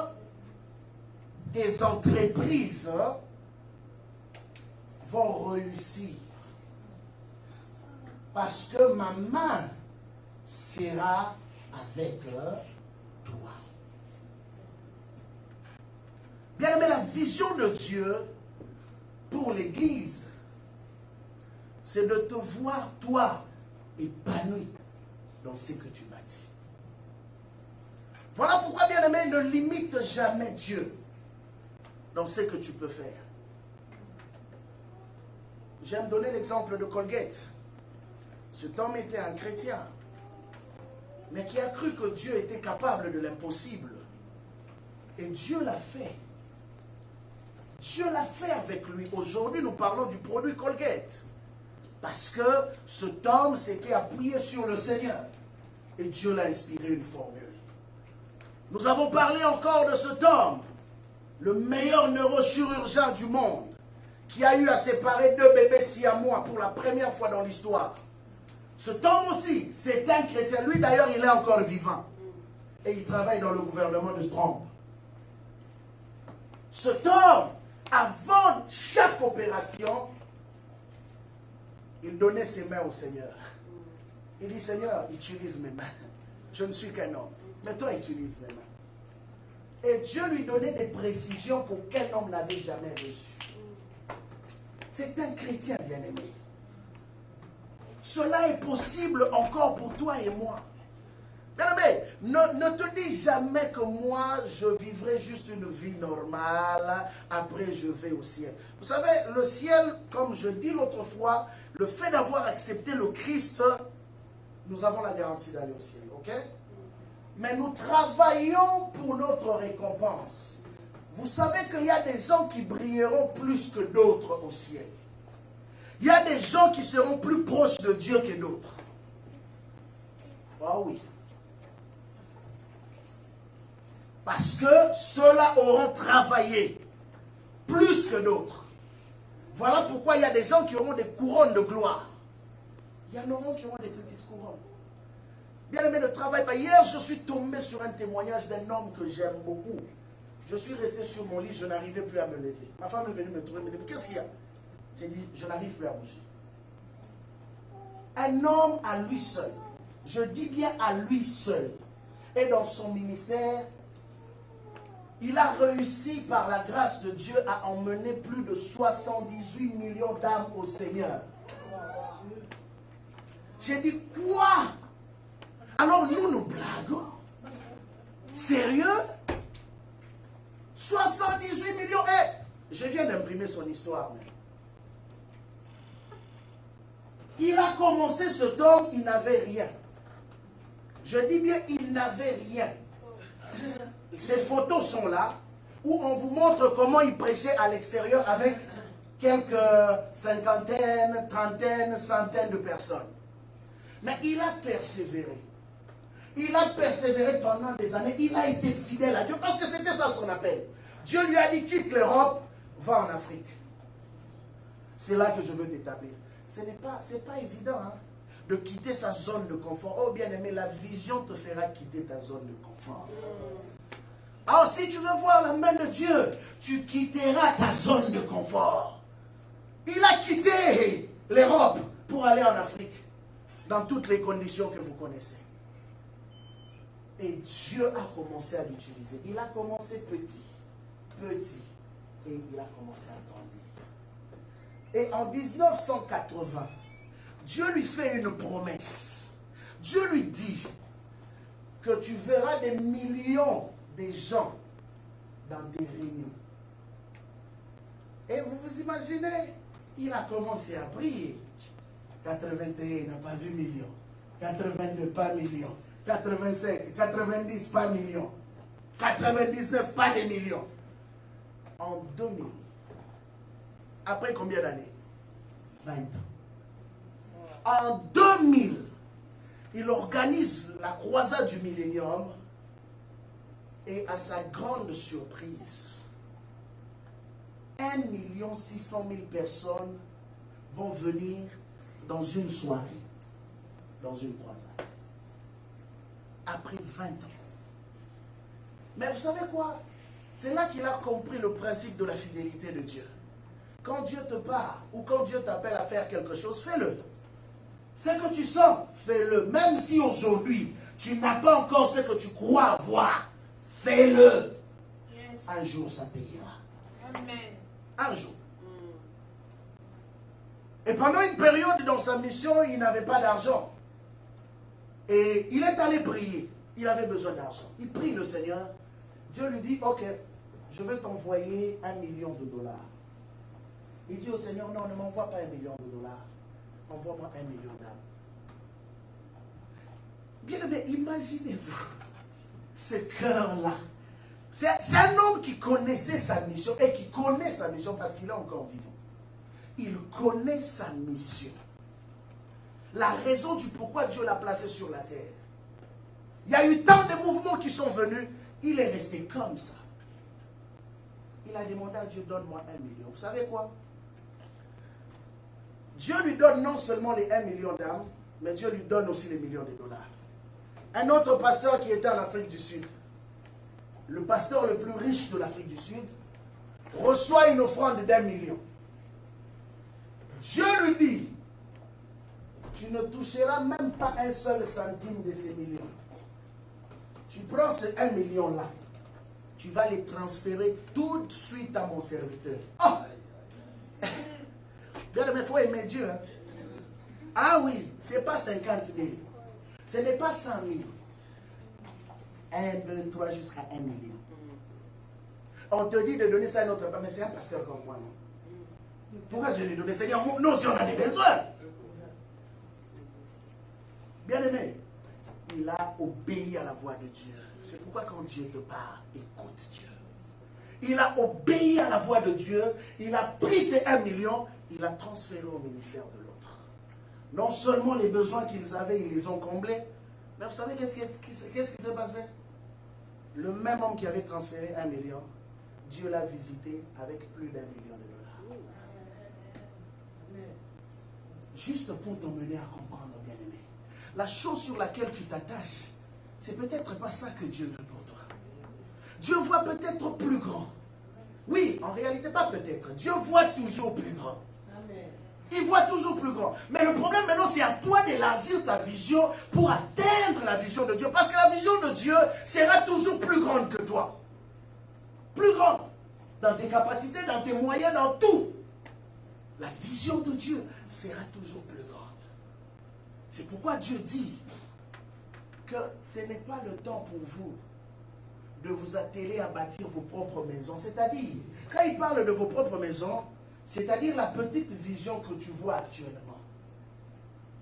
tes entreprises vont réussir. Parce que ma main sera avec toi. Bien aimé, la vision de Dieu pour l'Église, c'est de te voir, toi, épanoui dans ce que tu bâtis. Voilà pourquoi, bien-aimé, ne limite jamais Dieu dans ce que tu peux faire. J'aime donner l'exemple de Colgate. Cet homme était un chrétien, mais qui a cru que Dieu était capable de l'impossible. Et Dieu l'a fait. Dieu l'a fait avec lui. Aujourd'hui, nous parlons du produit Colgate. Parce que cet homme s'était appuyé sur le Seigneur. Et Dieu l'a inspiré une formule. Nous avons parlé encore de cet homme, le meilleur neurochirurgien du monde, qui a eu à séparer 2 bébés siamois pour la première fois dans l'histoire. Cet homme aussi, c'est un chrétien. Lui d'ailleurs, il est encore vivant. Et il travaille dans le gouvernement de Trump. Cet homme, avant chaque opération, il donnait ses mains au Seigneur. Il dit, Seigneur, utilise mes mains. Je ne suis qu'un homme. Mais toi, utilise mes mains. Et Dieu lui donnait des précisions qu'aucun homme n'avait jamais reçues. C'est un chrétien bien-aimé. Cela est possible encore pour toi et moi. Bien-aimé, ne te dis jamais que moi, je vivrai juste une vie normale, après je vais au ciel. Vous savez, le ciel, comme je dis l'autre fois, le fait d'avoir accepté le Christ, nous avons la garantie d'aller au ciel, ok? Mais nous travaillons pour notre récompense. Vous savez qu'il y a des gens qui brilleront plus que d'autres au ciel. Il y a des gens qui seront plus proches de Dieu que d'autres. Ah oui. Parce que ceux-là auront travaillé plus que d'autres. Voilà pourquoi il y a des gens qui auront des couronnes de gloire. Il y en aura qui auront des petites couronnes. Bien aimé, ne travaille pas. Hier, je suis tombé sur un témoignage d'un homme que j'aime beaucoup. Je suis resté sur mon lit, je n'arrivais plus à me lever. Ma femme est venue me trouver, me dit, qu'est-ce qu'il y a? J'ai dit, je n'arrive plus à bouger. Un homme à lui seul, je dis bien à lui seul, et dans son ministère, il a réussi par la grâce de Dieu à emmener plus de 78 millions d'âmes au Seigneur. J'ai dit, quoi? Alors nous blaguons. Sérieux? 78 millions. Je viens d'imprimer son histoire. Il a commencé cet homme, il n'avait rien. Je dis bien, il n'avait rien. Ces photos sont là, où on vous montre comment il prêchait à l'extérieur avec quelques cinquantaines, trentaines, centaines de personnes. Mais il a persévéré. Il a persévéré pendant des années. Il a été fidèle à Dieu parce que c'était ça son appel. Dieu lui a dit, quitte l'Europe, va en Afrique. C'est là que je veux t'établir. Ce n'est pas évident hein, de quitter sa zone de confort. Oh bien aimé, la vision te fera quitter ta zone de confort. Alors si tu veux voir la main de Dieu, tu quitteras ta zone de confort. Il a quitté l'Europe pour aller en Afrique, dans toutes les conditions que vous connaissez. Et Dieu a commencé à l'utiliser. Il a commencé petit, et il a commencé à grandir. Et en 1980, Dieu lui fait une promesse. Dieu lui dit que tu verras des millions de gens dans des réunions. Et vous vous imaginez, il a commencé à briller. 81, il n'a pas vu millions. 82, pas millions. 85, 90, pas millions. 99, pas des millions. En 2000, après combien d'années? 20 ans. En 2000, il organise la croisade du millénium et à sa grande surprise, 1 600 000 personnes vont venir dans une soirée, dans une croisade. Après 20 ans. Mais vous savez quoi? C'est là qu'il a compris le principe de la fidélité de Dieu. Quand Dieu te parle ou quand Dieu t'appelle à faire quelque chose, fais-le. Ce que tu sens, fais-le. Même si aujourd'hui, tu n'as pas encore ce que tu crois avoir, fais-le. Yes. Un jour, ça payera. Amen. Un jour. Et pendant une période dans sa mission, il n'avait pas d'argent. Et il est allé prier. Il avait besoin d'argent. Il prie le Seigneur. Dieu lui dit, ok, je vais t'envoyer $1 million. Il dit au Seigneur, non, ne m'envoie pas $1 million. Envoie-moi 1 million d'âmes. Bien aimé, imaginez-vous ce cœur-là. C'est un homme qui connaissait sa mission et qui connaît sa mission parce qu'il est encore vivant. Il connaît sa mission. La raison du pourquoi Dieu l'a placé sur la terre. Il y a eu tant de mouvements qui sont venus. Il est resté comme ça. Il a demandé à Dieu, donne-moi 1 million. Vous savez quoi? Dieu lui donne non seulement les 1 million d'âmes, mais Dieu lui donne aussi les millions de dollars. Un autre pasteur qui était en Afrique du Sud, le pasteur le plus riche de l'Afrique du Sud, reçoit une offrande d'1 million. Dieu lui dit, tu ne toucheras même pas un seul centime de ces millions. Tu prends ce 1 million-là, tu vas les transférer tout de suite à mon serviteur. Oh! Bien aimé, il faut aimer Dieu. Hein? Ah oui, ce n'est pas 50 000. Ce n'est pas 100 000. 1, 2, 3 jusqu'à 1 million. On te dit de donner ça à notre papa, mais c'est un pasteur comme moi, non? Pourquoi je lui donne? Seigneur, nous aussi on a des besoins. Bien aimé, il a obéi à la voix de Dieu. C'est pourquoi quand Dieu te parle, écoute Dieu. Il a obéi à la voix de Dieu. Il a pris ces 1 million, il a transféré au ministère de l'autre. Non seulement les besoins qu'ils avaient, ils les ont comblés, mais vous savez qu'est-ce qui s'est passé? Le même homme qui avait transféré 1 million, Dieu l'a visité avec plus d'1 million de dollars. Juste pour t'emmener à comprendre, bien aimé. La chose sur laquelle tu t'attaches, c'est peut-être pas ça que Dieu veut pour toi. Dieu voit peut-être plus grand. Oui, en réalité pas peut-être. Dieu voit toujours plus grand. Il voit toujours plus grand. Mais le problème maintenant, c'est à toi d'élargir ta vision pour atteindre la vision de Dieu. Parce que la vision de Dieu sera toujours plus grande que toi. Plus grande. Dans tes capacités, dans tes moyens, dans tout. La vision de Dieu sera toujours plus grande. C'est pourquoi Dieu dit que ce n'est pas le temps pour vous de vous atteler à bâtir vos propres maisons. C'est-à-dire, quand il parle de vos propres maisons, c'est-à-dire la petite vision que tu vois actuellement,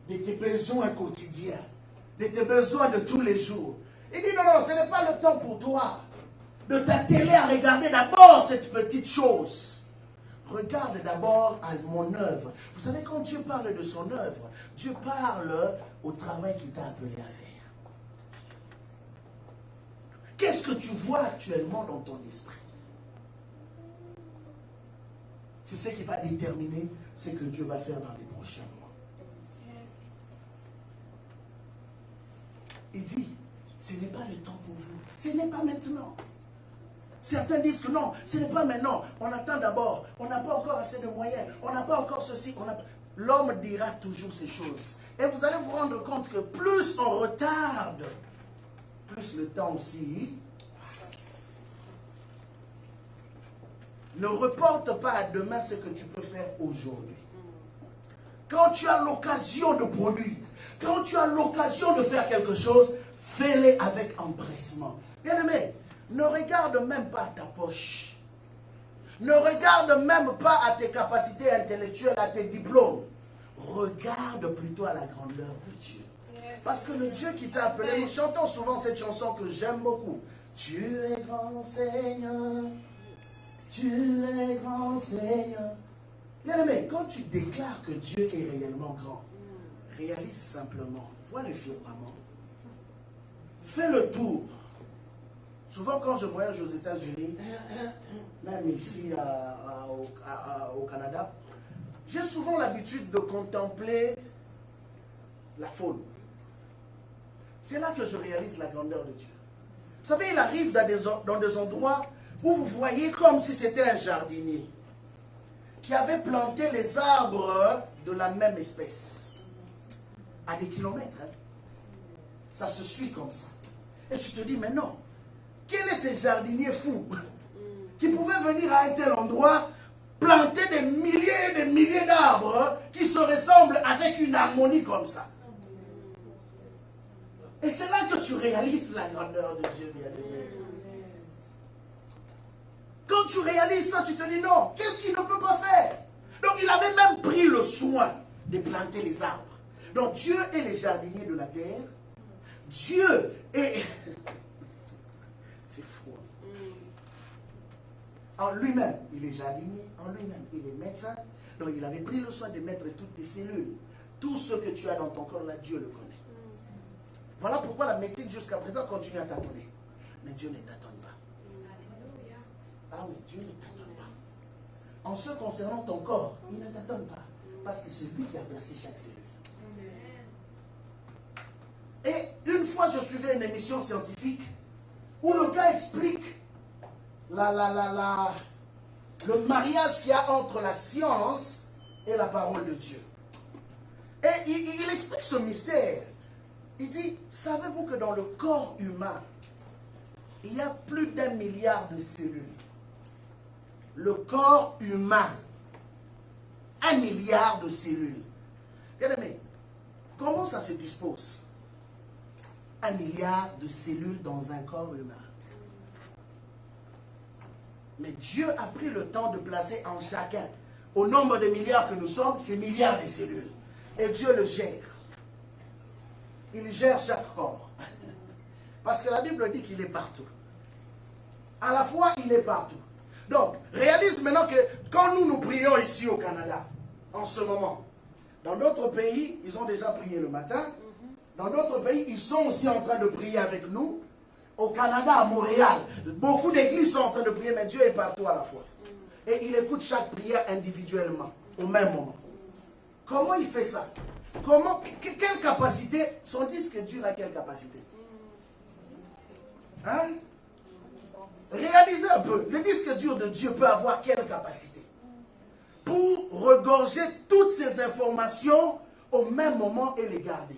de tes besoins quotidiens, de tes besoins de tous les jours. Il dit non, non, ce n'est pas le temps pour toi de t'atteler à regarder d'abord cette petite chose. Regarde d'abord à mon œuvre. Vous savez, quand Dieu parle de son œuvre, Dieu parle au travail qu'il t'a appelé à faire. Qu'est-ce que tu vois actuellement dans ton esprit? C'est ce qui va déterminer ce que Dieu va faire dans les prochains mois. Il dit, ce n'est pas le temps pour vous. Ce n'est pas maintenant. Certains disent que non, ce n'est pas maintenant. On attend d'abord. On n'a pas encore assez de moyens. On n'a pas encore ceci. L'homme dira toujours ces choses. Et vous allez vous rendre compte que plus on retarde, plus le temps aussi. Ne reporte pas à demain ce que tu peux faire aujourd'hui. Quand tu as l'occasion de produire, quand tu as l'occasion de faire quelque chose, fais-le avec empressement. Bien aimé, ne regarde même pas à ta poche. Ne regarde même pas à tes capacités intellectuelles, à tes diplômes. Regarde plutôt à la grandeur de Dieu. Parce que le Dieu qui t'a appelé, nous chantons souvent cette chanson que j'aime beaucoup. Tu es grand Seigneur, tu es grand Seigneur. Bien aimé, quand tu déclares que Dieu est réellement grand, réalise simplement, vois le firmament, fais le tour. Souvent quand je voyage aux États-Unis, même ici au Canada, j'ai souvent l'habitude de contempler la faune. C'est là que je réalise la grandeur de Dieu. Vous savez, il arrive dans des endroits où vous voyez comme si c'était un jardinier qui avait planté les arbres de la même espèce à des kilomètres. Hein. Ça se suit comme ça. Et tu te dis, mais non, quel est ce jardinier fou qui pouvait venir à un tel endroit planter des milliers et des milliers d'arbres qui se ressemblent avec une harmonie comme ça. Et c'est là que tu réalises la grandeur de Dieu, bien-aimé. Quand tu réalises ça, tu te dis non, qu'est-ce qu'il ne peut pas faire? Donc il avait même pris le soin de planter les arbres. Donc Dieu est le jardinier de la terre. Dieu est... C'est fou. En lui-même, il est jardinier. En lui-même, il est médecin. Donc il avait pris le soin de mettre toutes tes cellules. Tout ce que tu as dans ton corps, là, Dieu le connaît. Voilà pourquoi la médecine jusqu'à présent continue à t'attendre. Mais Dieu ne t'attend pas. Ah oui, Dieu ne t'attend pas. En ce concernant ton corps, il ne t'attend pas. Parce que c'est lui qui a placé chaque cellule. Et une fois, je suivais une émission scientifique où le gars explique le mariage qu'il y a entre la science et la parole de Dieu. Et il explique ce mystère. Il dit, savez-vous que dans le corps humain, il y a plus d'1 milliard de cellules. Le corps humain, 1 milliard de cellules. Bien aimé, comment ça se dispose? 1 milliard de cellules dans un corps humain. Mais Dieu a pris le temps de placer en chacun, au nombre de milliards que nous sommes, ces milliards de cellules. Et Dieu le gère. Il gère chaque corps. Parce que la Bible dit qu'il est partout. À la fois, il est partout. Donc, réalise maintenant que quand nous prions ici au Canada, en ce moment, dans d'autres pays, ils ont déjà prié le matin. Dans d'autres pays, ils sont aussi en train de prier avec nous. Au Canada, à Montréal, beaucoup d'églises sont en train de prier, mais Dieu est partout à la fois. Et il écoute chaque prière individuellement, au même moment. Comment il fait ça? Comment, quelle capacité? Son disque dur a quelle capacité? Hein? Réalisez un peu, le disque dur de Dieu peut avoir quelle capacité? Pour regorger toutes ces informations au même moment et les garder.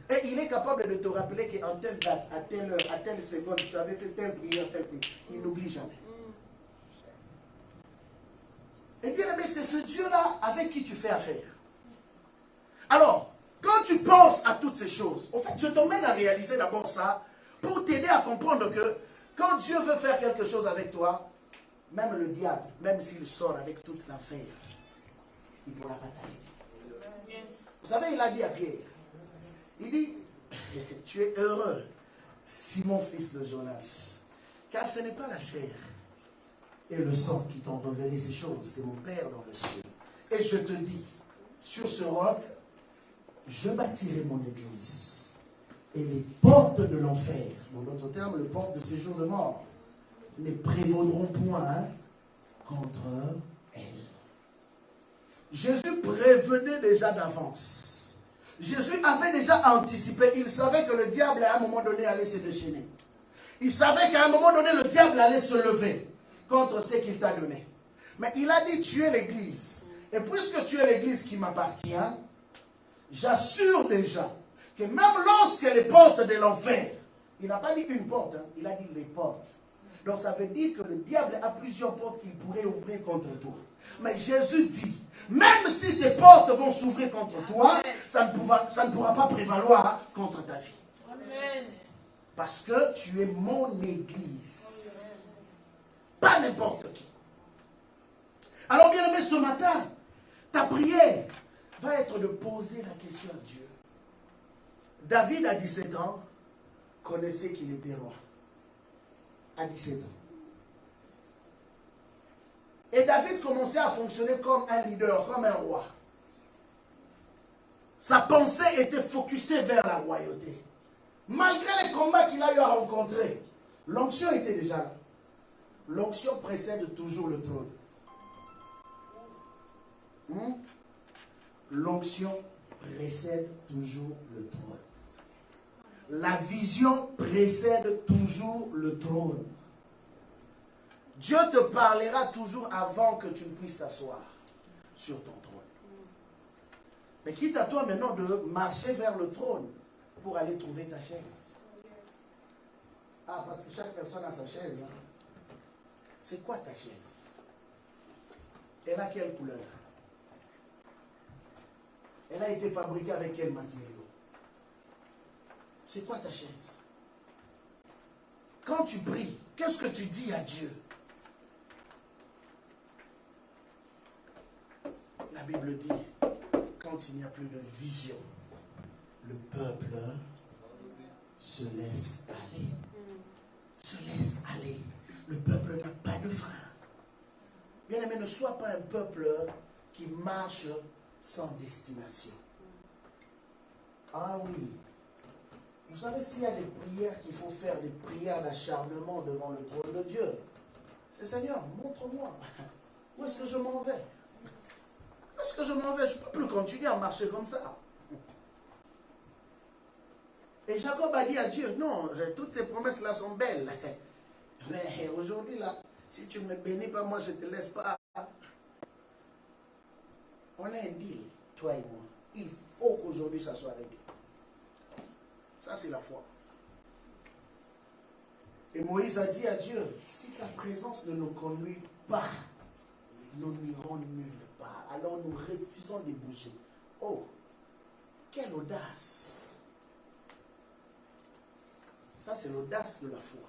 Et il est capable de te rappeler qu'en telle date, à telle heure, à telle seconde, tu avais fait telle prière, telle prière. Il n'oublie jamais. Et bien aimé, c'est ce Dieu-là avec qui tu fais affaire. Alors, quand tu penses à toutes ces choses, en fait, je t'emmène à réaliser d'abord ça pour t'aider à comprendre que quand Dieu veut faire quelque chose avec toi, même le diable, même s'il sort avec toute l'affaire, il ne pourra pas t'arrêter. Vous savez, il a dit à Pierre, il dit, tu es heureux, Simon, fils de Jonas, car ce n'est pas la chair et le sang qui t'ont révélé ces choses, c'est mon Père dans le ciel. Et je te dis, sur ce roc, je bâtirai mon église, et les portes de l'enfer, dans d'autres termes, les portes de séjour de mort, ne prévaudront point contre elle. Jésus prévenait déjà d'avance. Jésus avait déjà anticipé. Il savait que le diable, à un moment donné, allait se déchaîner. Il savait qu'à un moment donné, le diable allait se lever contre ce qu'il t'a donné. Mais il a dit, tu es l'église. Et puisque tu es l'église qui m'appartient, j'assure déjà que même lorsque les portes de l'enfer, il n'a pas dit une porte, hein, il a dit les portes. Donc ça veut dire que le diable a plusieurs portes qu'il pourrait ouvrir contre toi. Mais Jésus dit, même si ces portes vont s'ouvrir contre toi, ça ne pourra pas prévaloir contre ta vie. Amen. Parce que tu es mon église. Pas n'importe qui. Alors bien aimé, ce matin, ta prière va être de poser la question à Dieu. David, à 17 ans, connaissait qu'il était roi. À 17 ans. Et David commençait à fonctionner comme un leader, comme un roi. Sa pensée était focusée vers la royauté. Malgré les combats qu'il a eu à rencontrer, l'onction était déjà là. L'onction précède toujours le trône. L'onction précède toujours le trône. La vision précède toujours le trône. Dieu te parlera toujours avant que tu ne puisses t'asseoir sur ton trône. Mais quitte à toi maintenant de marcher vers le trône pour aller trouver ta chaise. Ah, parce que chaque personne a sa chaise. Hein. C'est quoi ta chaise? Elle a quelle couleur? Elle a été fabriquée avec quel matériau? C'est quoi ta chaise? Quand tu pries, qu'est-ce que tu dis à Dieu? La Bible dit, quand il n'y a plus de vision, le peuple se laisse aller. Se laisse aller. Le peuple n'a pas de frein. Bien-aimé, ne sois pas un peuple qui marche sans destination. Ah oui. Vous savez, s'il y a des prières qu'il faut faire, des prières d'acharnement devant le trône de Dieu, c'est Seigneur, montre-moi. Où est-ce que je m'en vais? Où est-ce que je m'en vais? Je ne peux plus continuer à marcher comme ça. Et Jacob a dit à Dieu, non, toutes tes promesses là sont belles. Mais aujourd'hui là, si tu ne me bénis pas, moi je ne te laisse pas. On a un deal, toi et moi. Il faut qu'aujourd'hui ça soit réglé. Ça c'est la foi. Et Moïse a dit à Dieu, si ta présence ne nous conduit pas, nous n'irons nulle part. Alors nous refusons de bouger. Oh, quelle audace! Ça, c'est l'audace de la foi.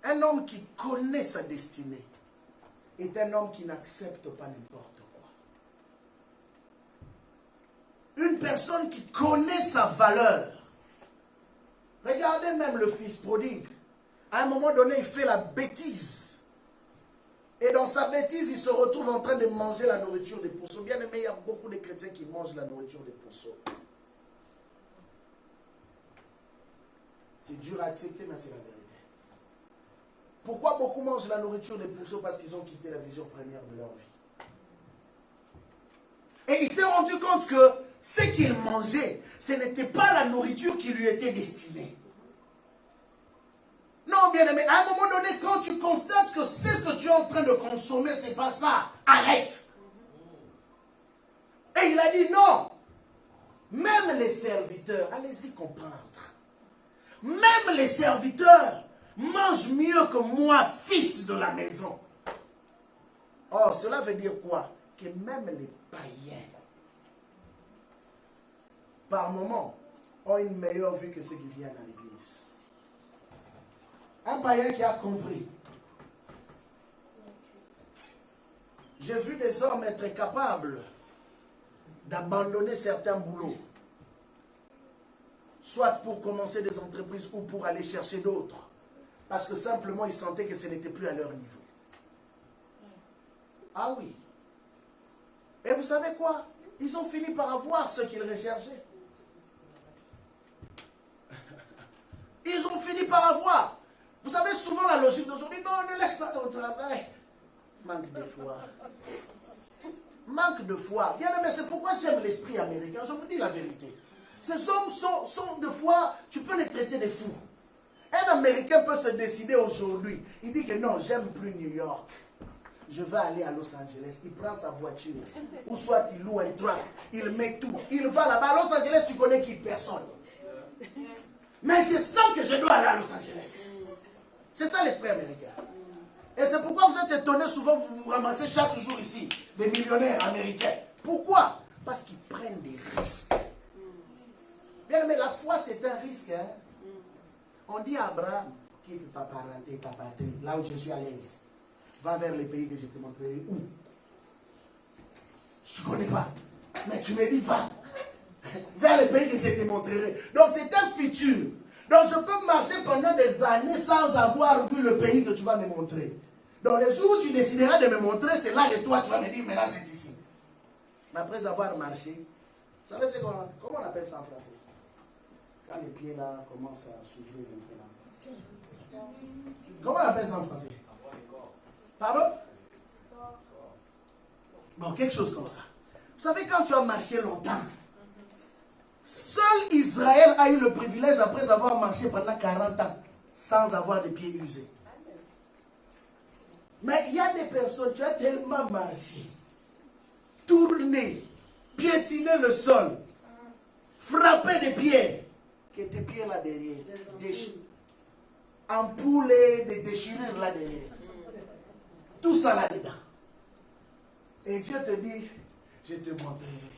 Un homme qui connaît sa destinée est un homme qui n'accepte pas n'importe quoi. Une personne qui connaît sa valeur. Regardez même le fils prodigue. À un moment donné, il fait la bêtise. Et dans sa bêtise, il se retrouve en train de manger la nourriture des pourceaux. Bien aimé, il y a beaucoup de chrétiens qui mangent la nourriture des pourceaux. C'est dur à accepter, mais c'est la vérité. Pourquoi beaucoup mangent la nourriture des pourceaux? Parce qu'ils ont quitté la vision première de leur vie. Et il s'est rendu compte que ce qu'il mangeait, ce n'était pas la nourriture qui lui était destinée. Non, bien aimé, à un moment donné, quand tu constates que ce que tu es en train de consommer, ce n'est pas ça, arrête. Et il a dit non. Même les serviteurs, allez-y comprendre. Même les serviteurs mangent mieux que moi, fils de la maison. Or, cela veut dire quoi? Que même les païens, par moment, ont une meilleure vue que ceux qui viennent à l'église. Un païen qui a compris. J'ai vu des hommes être capables d'abandonner certains boulots. Soit pour commencer des entreprises ou pour aller chercher d'autres. Parce que simplement ils sentaient que ce n'était plus à leur niveau. Ah oui. Et vous savez quoi? Ils ont fini par avoir ce qu'ils recherchaient. Ils ont fini par avoir. Vous savez souvent la logique d'aujourd'hui, non, ne laisse pas ton travail. Manque de foi. Manque de foi. Bien aimé, c'est pourquoi j'aime l'esprit américain. Je vous dis la vérité. Ces hommes sont de foi, tu peux les traiter de fous. Un Américain peut se décider aujourd'hui. Il dit que non, j'aime plus New York. Je vais aller à Los Angeles. Il prend sa voiture. Ou soit il loue un truck. Il met tout. Il va là-bas. À Los Angeles, tu connais qui? Personne. Mais je sens que je dois aller à Los Angeles. C'est ça l'esprit américain. Et c'est pourquoi vous êtes étonnés souvent, vous vous ramassez chaque jour ici, des millionnaires américains. Pourquoi? Parce qu'ils prennent des risques. Bien, mais la foi, c'est un risque. Hein? On dit à Abraham, quitte ta parenté, ta patrie, là où je suis à l'aise. Va vers les pays que je te montrerai. Où? Je ne connais pas. Mais tu me dis, va. Vers les pays que je te montrerai. Donc c'est un futur. Donc je peux marcher pendant des années sans avoir vu le pays que tu vas me montrer. Donc les jours où tu décideras de me montrer, c'est là que toi tu vas me dire, mais là c'est ici. Mais après avoir marché, vous savez comment on appelle ça en français? Quand les pieds là commencent à s'ouvrir un peu là. Comment on appelle ça en français? Pardon? Bon, quelque chose comme ça. Vous savez, quand tu as marché longtemps, seul Israël a eu le privilège, après avoir marché pendant 40 ans, sans avoir des pieds usés. Mais il y a des personnes, tu as tellement marché, tourné, piétiné le sol, frappé des pieds, que tes pieds là derrière, ampoulés, des déchirures là derrière. Tout ça là dedans. Et Dieu te dit, je te montrerai.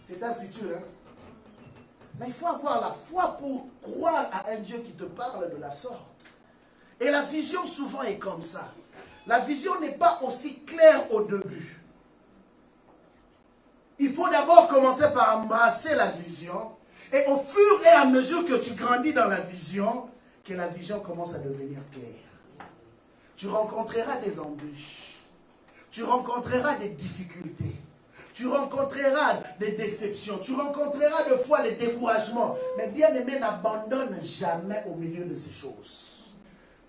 C'est un futur, hein? Mais il faut avoir la foi pour croire à un Dieu qui te parle de la sorte. Et la vision souvent est comme ça. La vision n'est pas aussi claire au début. Il faut d'abord commencer par embrasser la vision. Et au fur et à mesure que tu grandis dans la vision, que la vision commence à devenir claire. Tu rencontreras des embûches. Tu rencontreras des difficultés. Tu rencontreras des déceptions. Tu rencontreras de fois les découragements. Mais bien aimé, n'abandonne jamais au milieu de ces choses.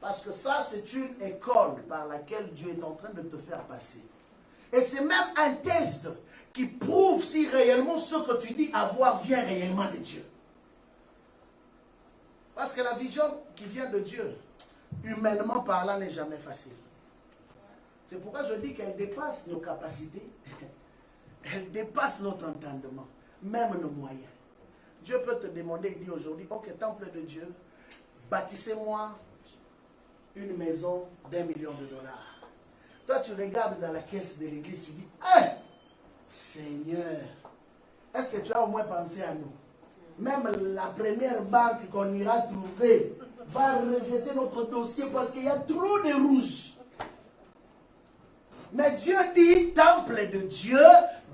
Parce que ça, c'est une école par laquelle Dieu est en train de te faire passer. Et c'est même un test qui prouve si réellement ce que tu dis avoir vient réellement de Dieu. Parce que la vision qui vient de Dieu, humainement parlant, n'est jamais facile. C'est pourquoi je dis qu'elle dépasse nos capacités, elle dépasse notre entendement, même nos moyens. Dieu peut te demander, il dit aujourd'hui, ok, temple de Dieu, bâtissez-moi une maison d'1 million de dollars. Toi, tu regardes dans la caisse de l'église, tu dis, hey, Seigneur, est-ce que tu as au moins pensé à nous? Même la première banque qu'on ira trouver va rejeter notre dossier parce qu'il y a trop de rouges. Mais Dieu dit, temple de Dieu,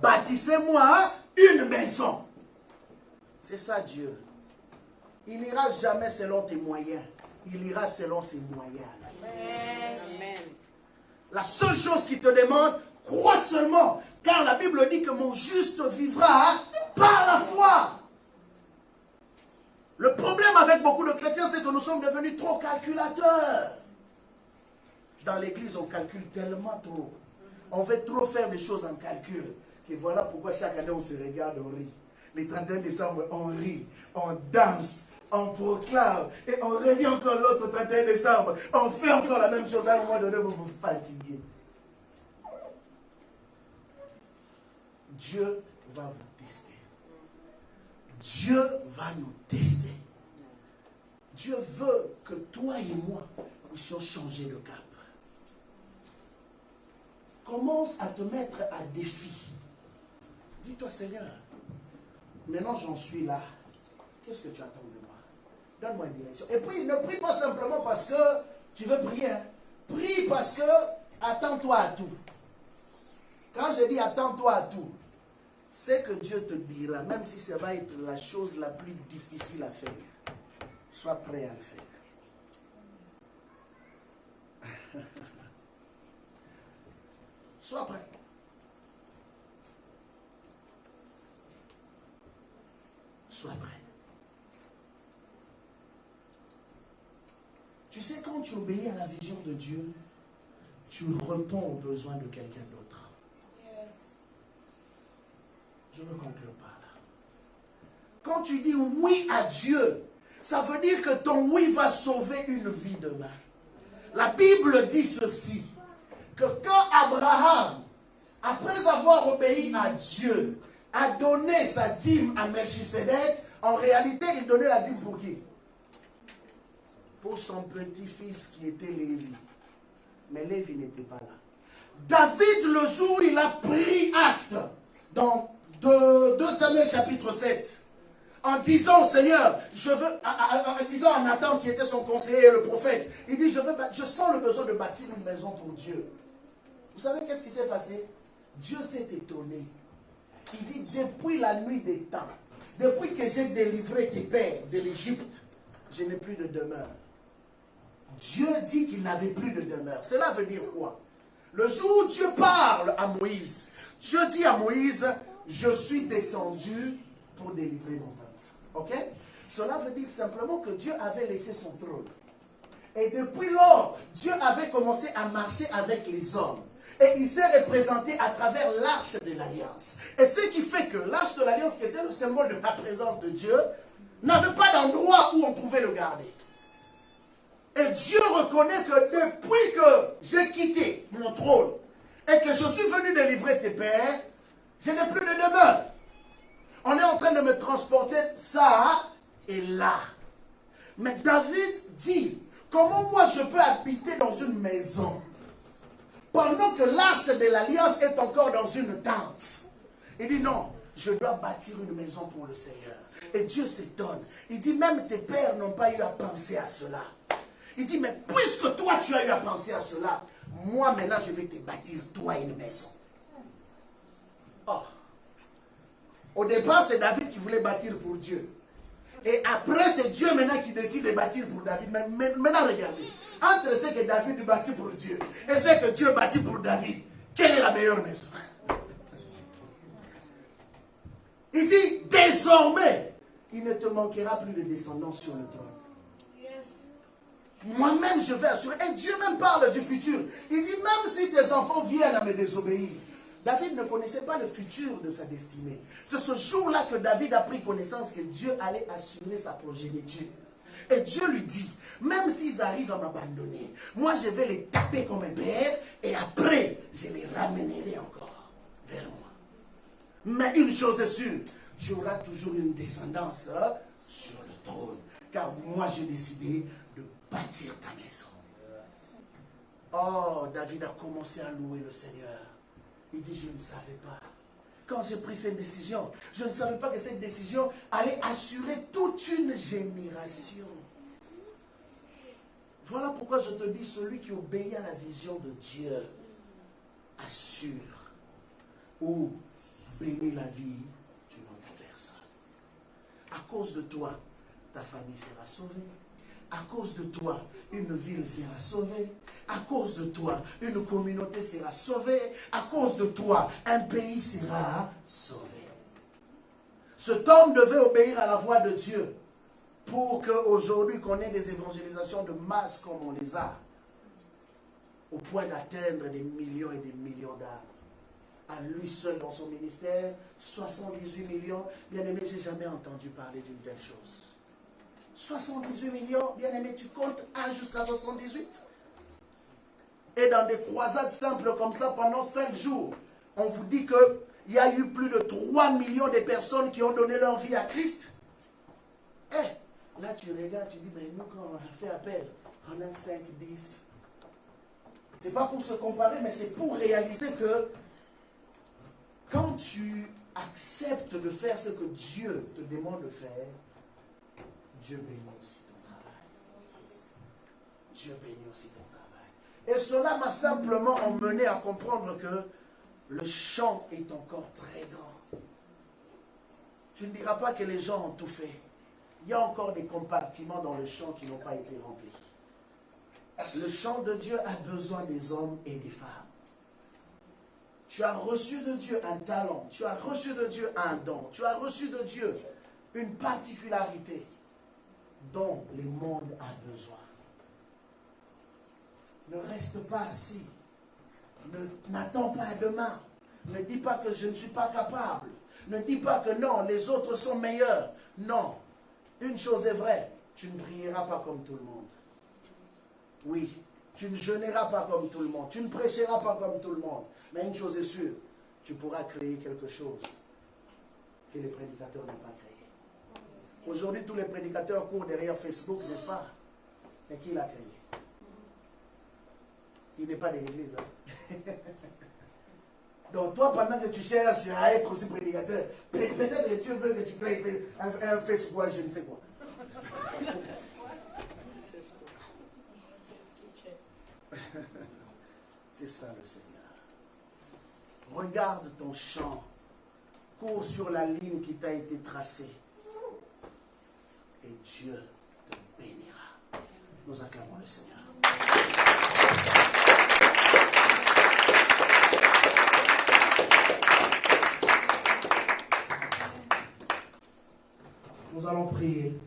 bâtissez-moi une maison. C'est ça Dieu. Il n'ira jamais selon tes moyens. Il ira selon ses moyens. Amen. La seule chose qu'il te demande, crois seulement. Car la Bible dit que mon juste vivra par la foi. Le problème avec beaucoup de chrétiens, c'est que nous sommes devenus trop calculateurs. Dans l'église, on calcule tellement trop. On veut trop faire des choses en calcul. Et voilà pourquoi chaque année, on se regarde, on rit. Les 31 décembre, on rit, on danse, on proclame. Et on revient encore l'autre 31 décembre. On fait encore la même chose. À un moment donné, vous vous fatiguez. Dieu va vous tester. Dieu va nous tester. Dieu veut que toi et moi puissions changer de cap. Commence à te mettre à défi. Dis-toi, Seigneur, maintenant j'en suis là. Qu'est-ce que tu attends de moi? Donne-moi une direction. Et puis, ne prie pas simplement parce que tu veux prier. Hein. Prie parce que attends-toi à tout. Quand je dis attends-toi à tout, c'est que Dieu te dira, même si ça va être la chose la plus difficile à faire, sois prêt à le faire. Sois prêt. Sois prêt. Tu sais, quand tu obéis à la vision de Dieu, tu réponds aux besoins de quelqu'un d'autre. Je veux conclure par là. Quand tu dis oui à Dieu, ça veut dire que ton oui va sauver une vie demain. La Bible dit ceci, que quand Abraham, après avoir obéi à Dieu, a donné sa dîme à Melchisedec, en réalité, il donnait la dîme pour qui? Pour son petit-fils qui était Lévi. Mais Lévi n'était pas là. David, le jour où il a pris acte, dans 2 Samuel chapitre 7, en disant, Seigneur, je veux, en disant à Nathan qui était son conseiller, le prophète, il dit, je sens le besoin de bâtir une maison pour Dieu. Vous savez qu'est-ce qui s'est passé? Dieu s'est étonné. Il dit, depuis la nuit des temps, depuis que j'ai délivré tes pères de l'Égypte, je n'ai plus de demeure. Dieu dit qu'il n'avait plus de demeure. Cela veut dire quoi? Le jour où Dieu parle à Moïse, Dieu dit à Moïse, je suis descendu pour délivrer mon peuple. Ok? Cela veut dire simplement que Dieu avait laissé son trône. Et depuis lors, Dieu avait commencé à marcher avec les hommes. Et il s'est représenté à travers l'arche de l'alliance. Et ce qui fait que l'arche de l'alliance, qui était le symbole de la présence de Dieu, n'avait pas d'endroit où on pouvait le garder. Et Dieu reconnaît que depuis que j'ai quitté mon trône et que je suis venu délivrer tes pères, je n'ai plus de demeure. On est en train de me transporter ça et là. Mais David dit, comment moi je peux habiter dans une maison? pendant que l'arche de l'alliance est encore dans une tente. Il dit non, je dois bâtir une maison pour le Seigneur. Et Dieu s'étonne. Il dit même tes pères n'ont pas eu à penser à cela. Il dit mais puisque toi tu as eu à penser à cela, moi maintenant je vais te bâtir toi une maison. Oh. Au départ c'est David qui voulait bâtir pour Dieu. Et après c'est Dieu maintenant qui décide de bâtir pour David. Mais maintenant regardez. Entre ce que David bâtit pour Dieu et ce que Dieu bâtit pour David, quelle est la meilleure maison? Il dit, désormais, il ne te manquera plus de descendants sur le trône. Moi-même, je vais assurer. Et Dieu même parle du futur. Il dit, même si tes enfants viennent à me désobéir. David ne connaissait pas le futur de sa destinée. C'est ce jour-là que David a pris connaissance que Dieu allait assurer sa progéniture. Et Dieu lui dit, même s'ils arrivent à m'abandonner, moi je vais les taper comme un père et après, je les ramènerai encore vers moi. Mais une chose est sûre, tu auras toujours une descendance sur le trône. Car moi j'ai décidé de bâtir ta maison. Oh, David a commencé à louer le Seigneur. Il dit, je ne savais pas. Quand j'ai pris cette décision, je ne savais pas que cette décision allait assurer toute une génération. Voilà pourquoi je te dis, celui qui obéit à la vision de Dieu assure ou bénit la vie d'une autre personne. À cause de toi, ta famille sera sauvée. À cause de toi, une ville sera sauvée. À cause de toi, une communauté sera sauvée. À cause de toi, un pays sera sauvé. Cet homme devait obéir à la voix de Dieu pour qu'aujourd'hui qu'on ait des évangélisations de masse comme on les a, au point d'atteindre des millions et des millions d'âmes. À lui seul dans son ministère, 78 millions. Bien aimé, je n'ai jamais entendu parler d'une telle chose. 78 millions, bien aimé, tu comptes 1 jusqu'à 78. Et dans des croisades simples comme ça, pendant 5 jours, on vous dit qu'il y a eu plus de 3 millions de personnes qui ont donné leur vie à Christ. Là tu regardes, tu dis, mais nous quand on a fait appel, on a 5, 10. Ce n'est pas pour se comparer, mais c'est pour réaliser que quand tu acceptes de faire ce que Dieu te demande de faire, Dieu bénit aussi ton travail. Dieu bénit aussi ton travail. Et cela m'a simplement emmené à comprendre que le champ est encore très grand. Tu ne diras pas que les gens ont tout fait. Il y a encore des compartiments dans le champ qui n'ont pas été remplis. Le champ de Dieu a besoin des hommes et des femmes. Tu as reçu de Dieu un talent, tu as reçu de Dieu un don, tu as reçu de Dieu une particularité dont le monde a besoin. Ne reste pas assis. N'attends pas demain. Ne dis pas que je ne suis pas capable. Ne dis pas que non, les autres sont meilleurs. Non. Une chose est vraie, tu ne prieras pas comme tout le monde. Oui, tu ne jeûneras pas comme tout le monde. Tu ne prêcheras pas comme tout le monde. Mais une chose est sûre, tu pourras créer quelque chose que les prédicateurs n'ont pas créé. Aujourd'hui, tous les prédicateurs courent derrière Facebook, n'est-ce pas? Mais qui l'a créé? Il n'est pas de l'église. Hein? Donc toi, pendant que tu cherches à être aussi prédicateur, peut-être que Dieu veut que tu crées un Facebook, je ne sais quoi. C'est ça le Seigneur. Regarde ton champ. Cours sur la ligne qui t'a été tracée. Et Dieu te bénira. Nous acclamons le Seigneur. Nous allons prier.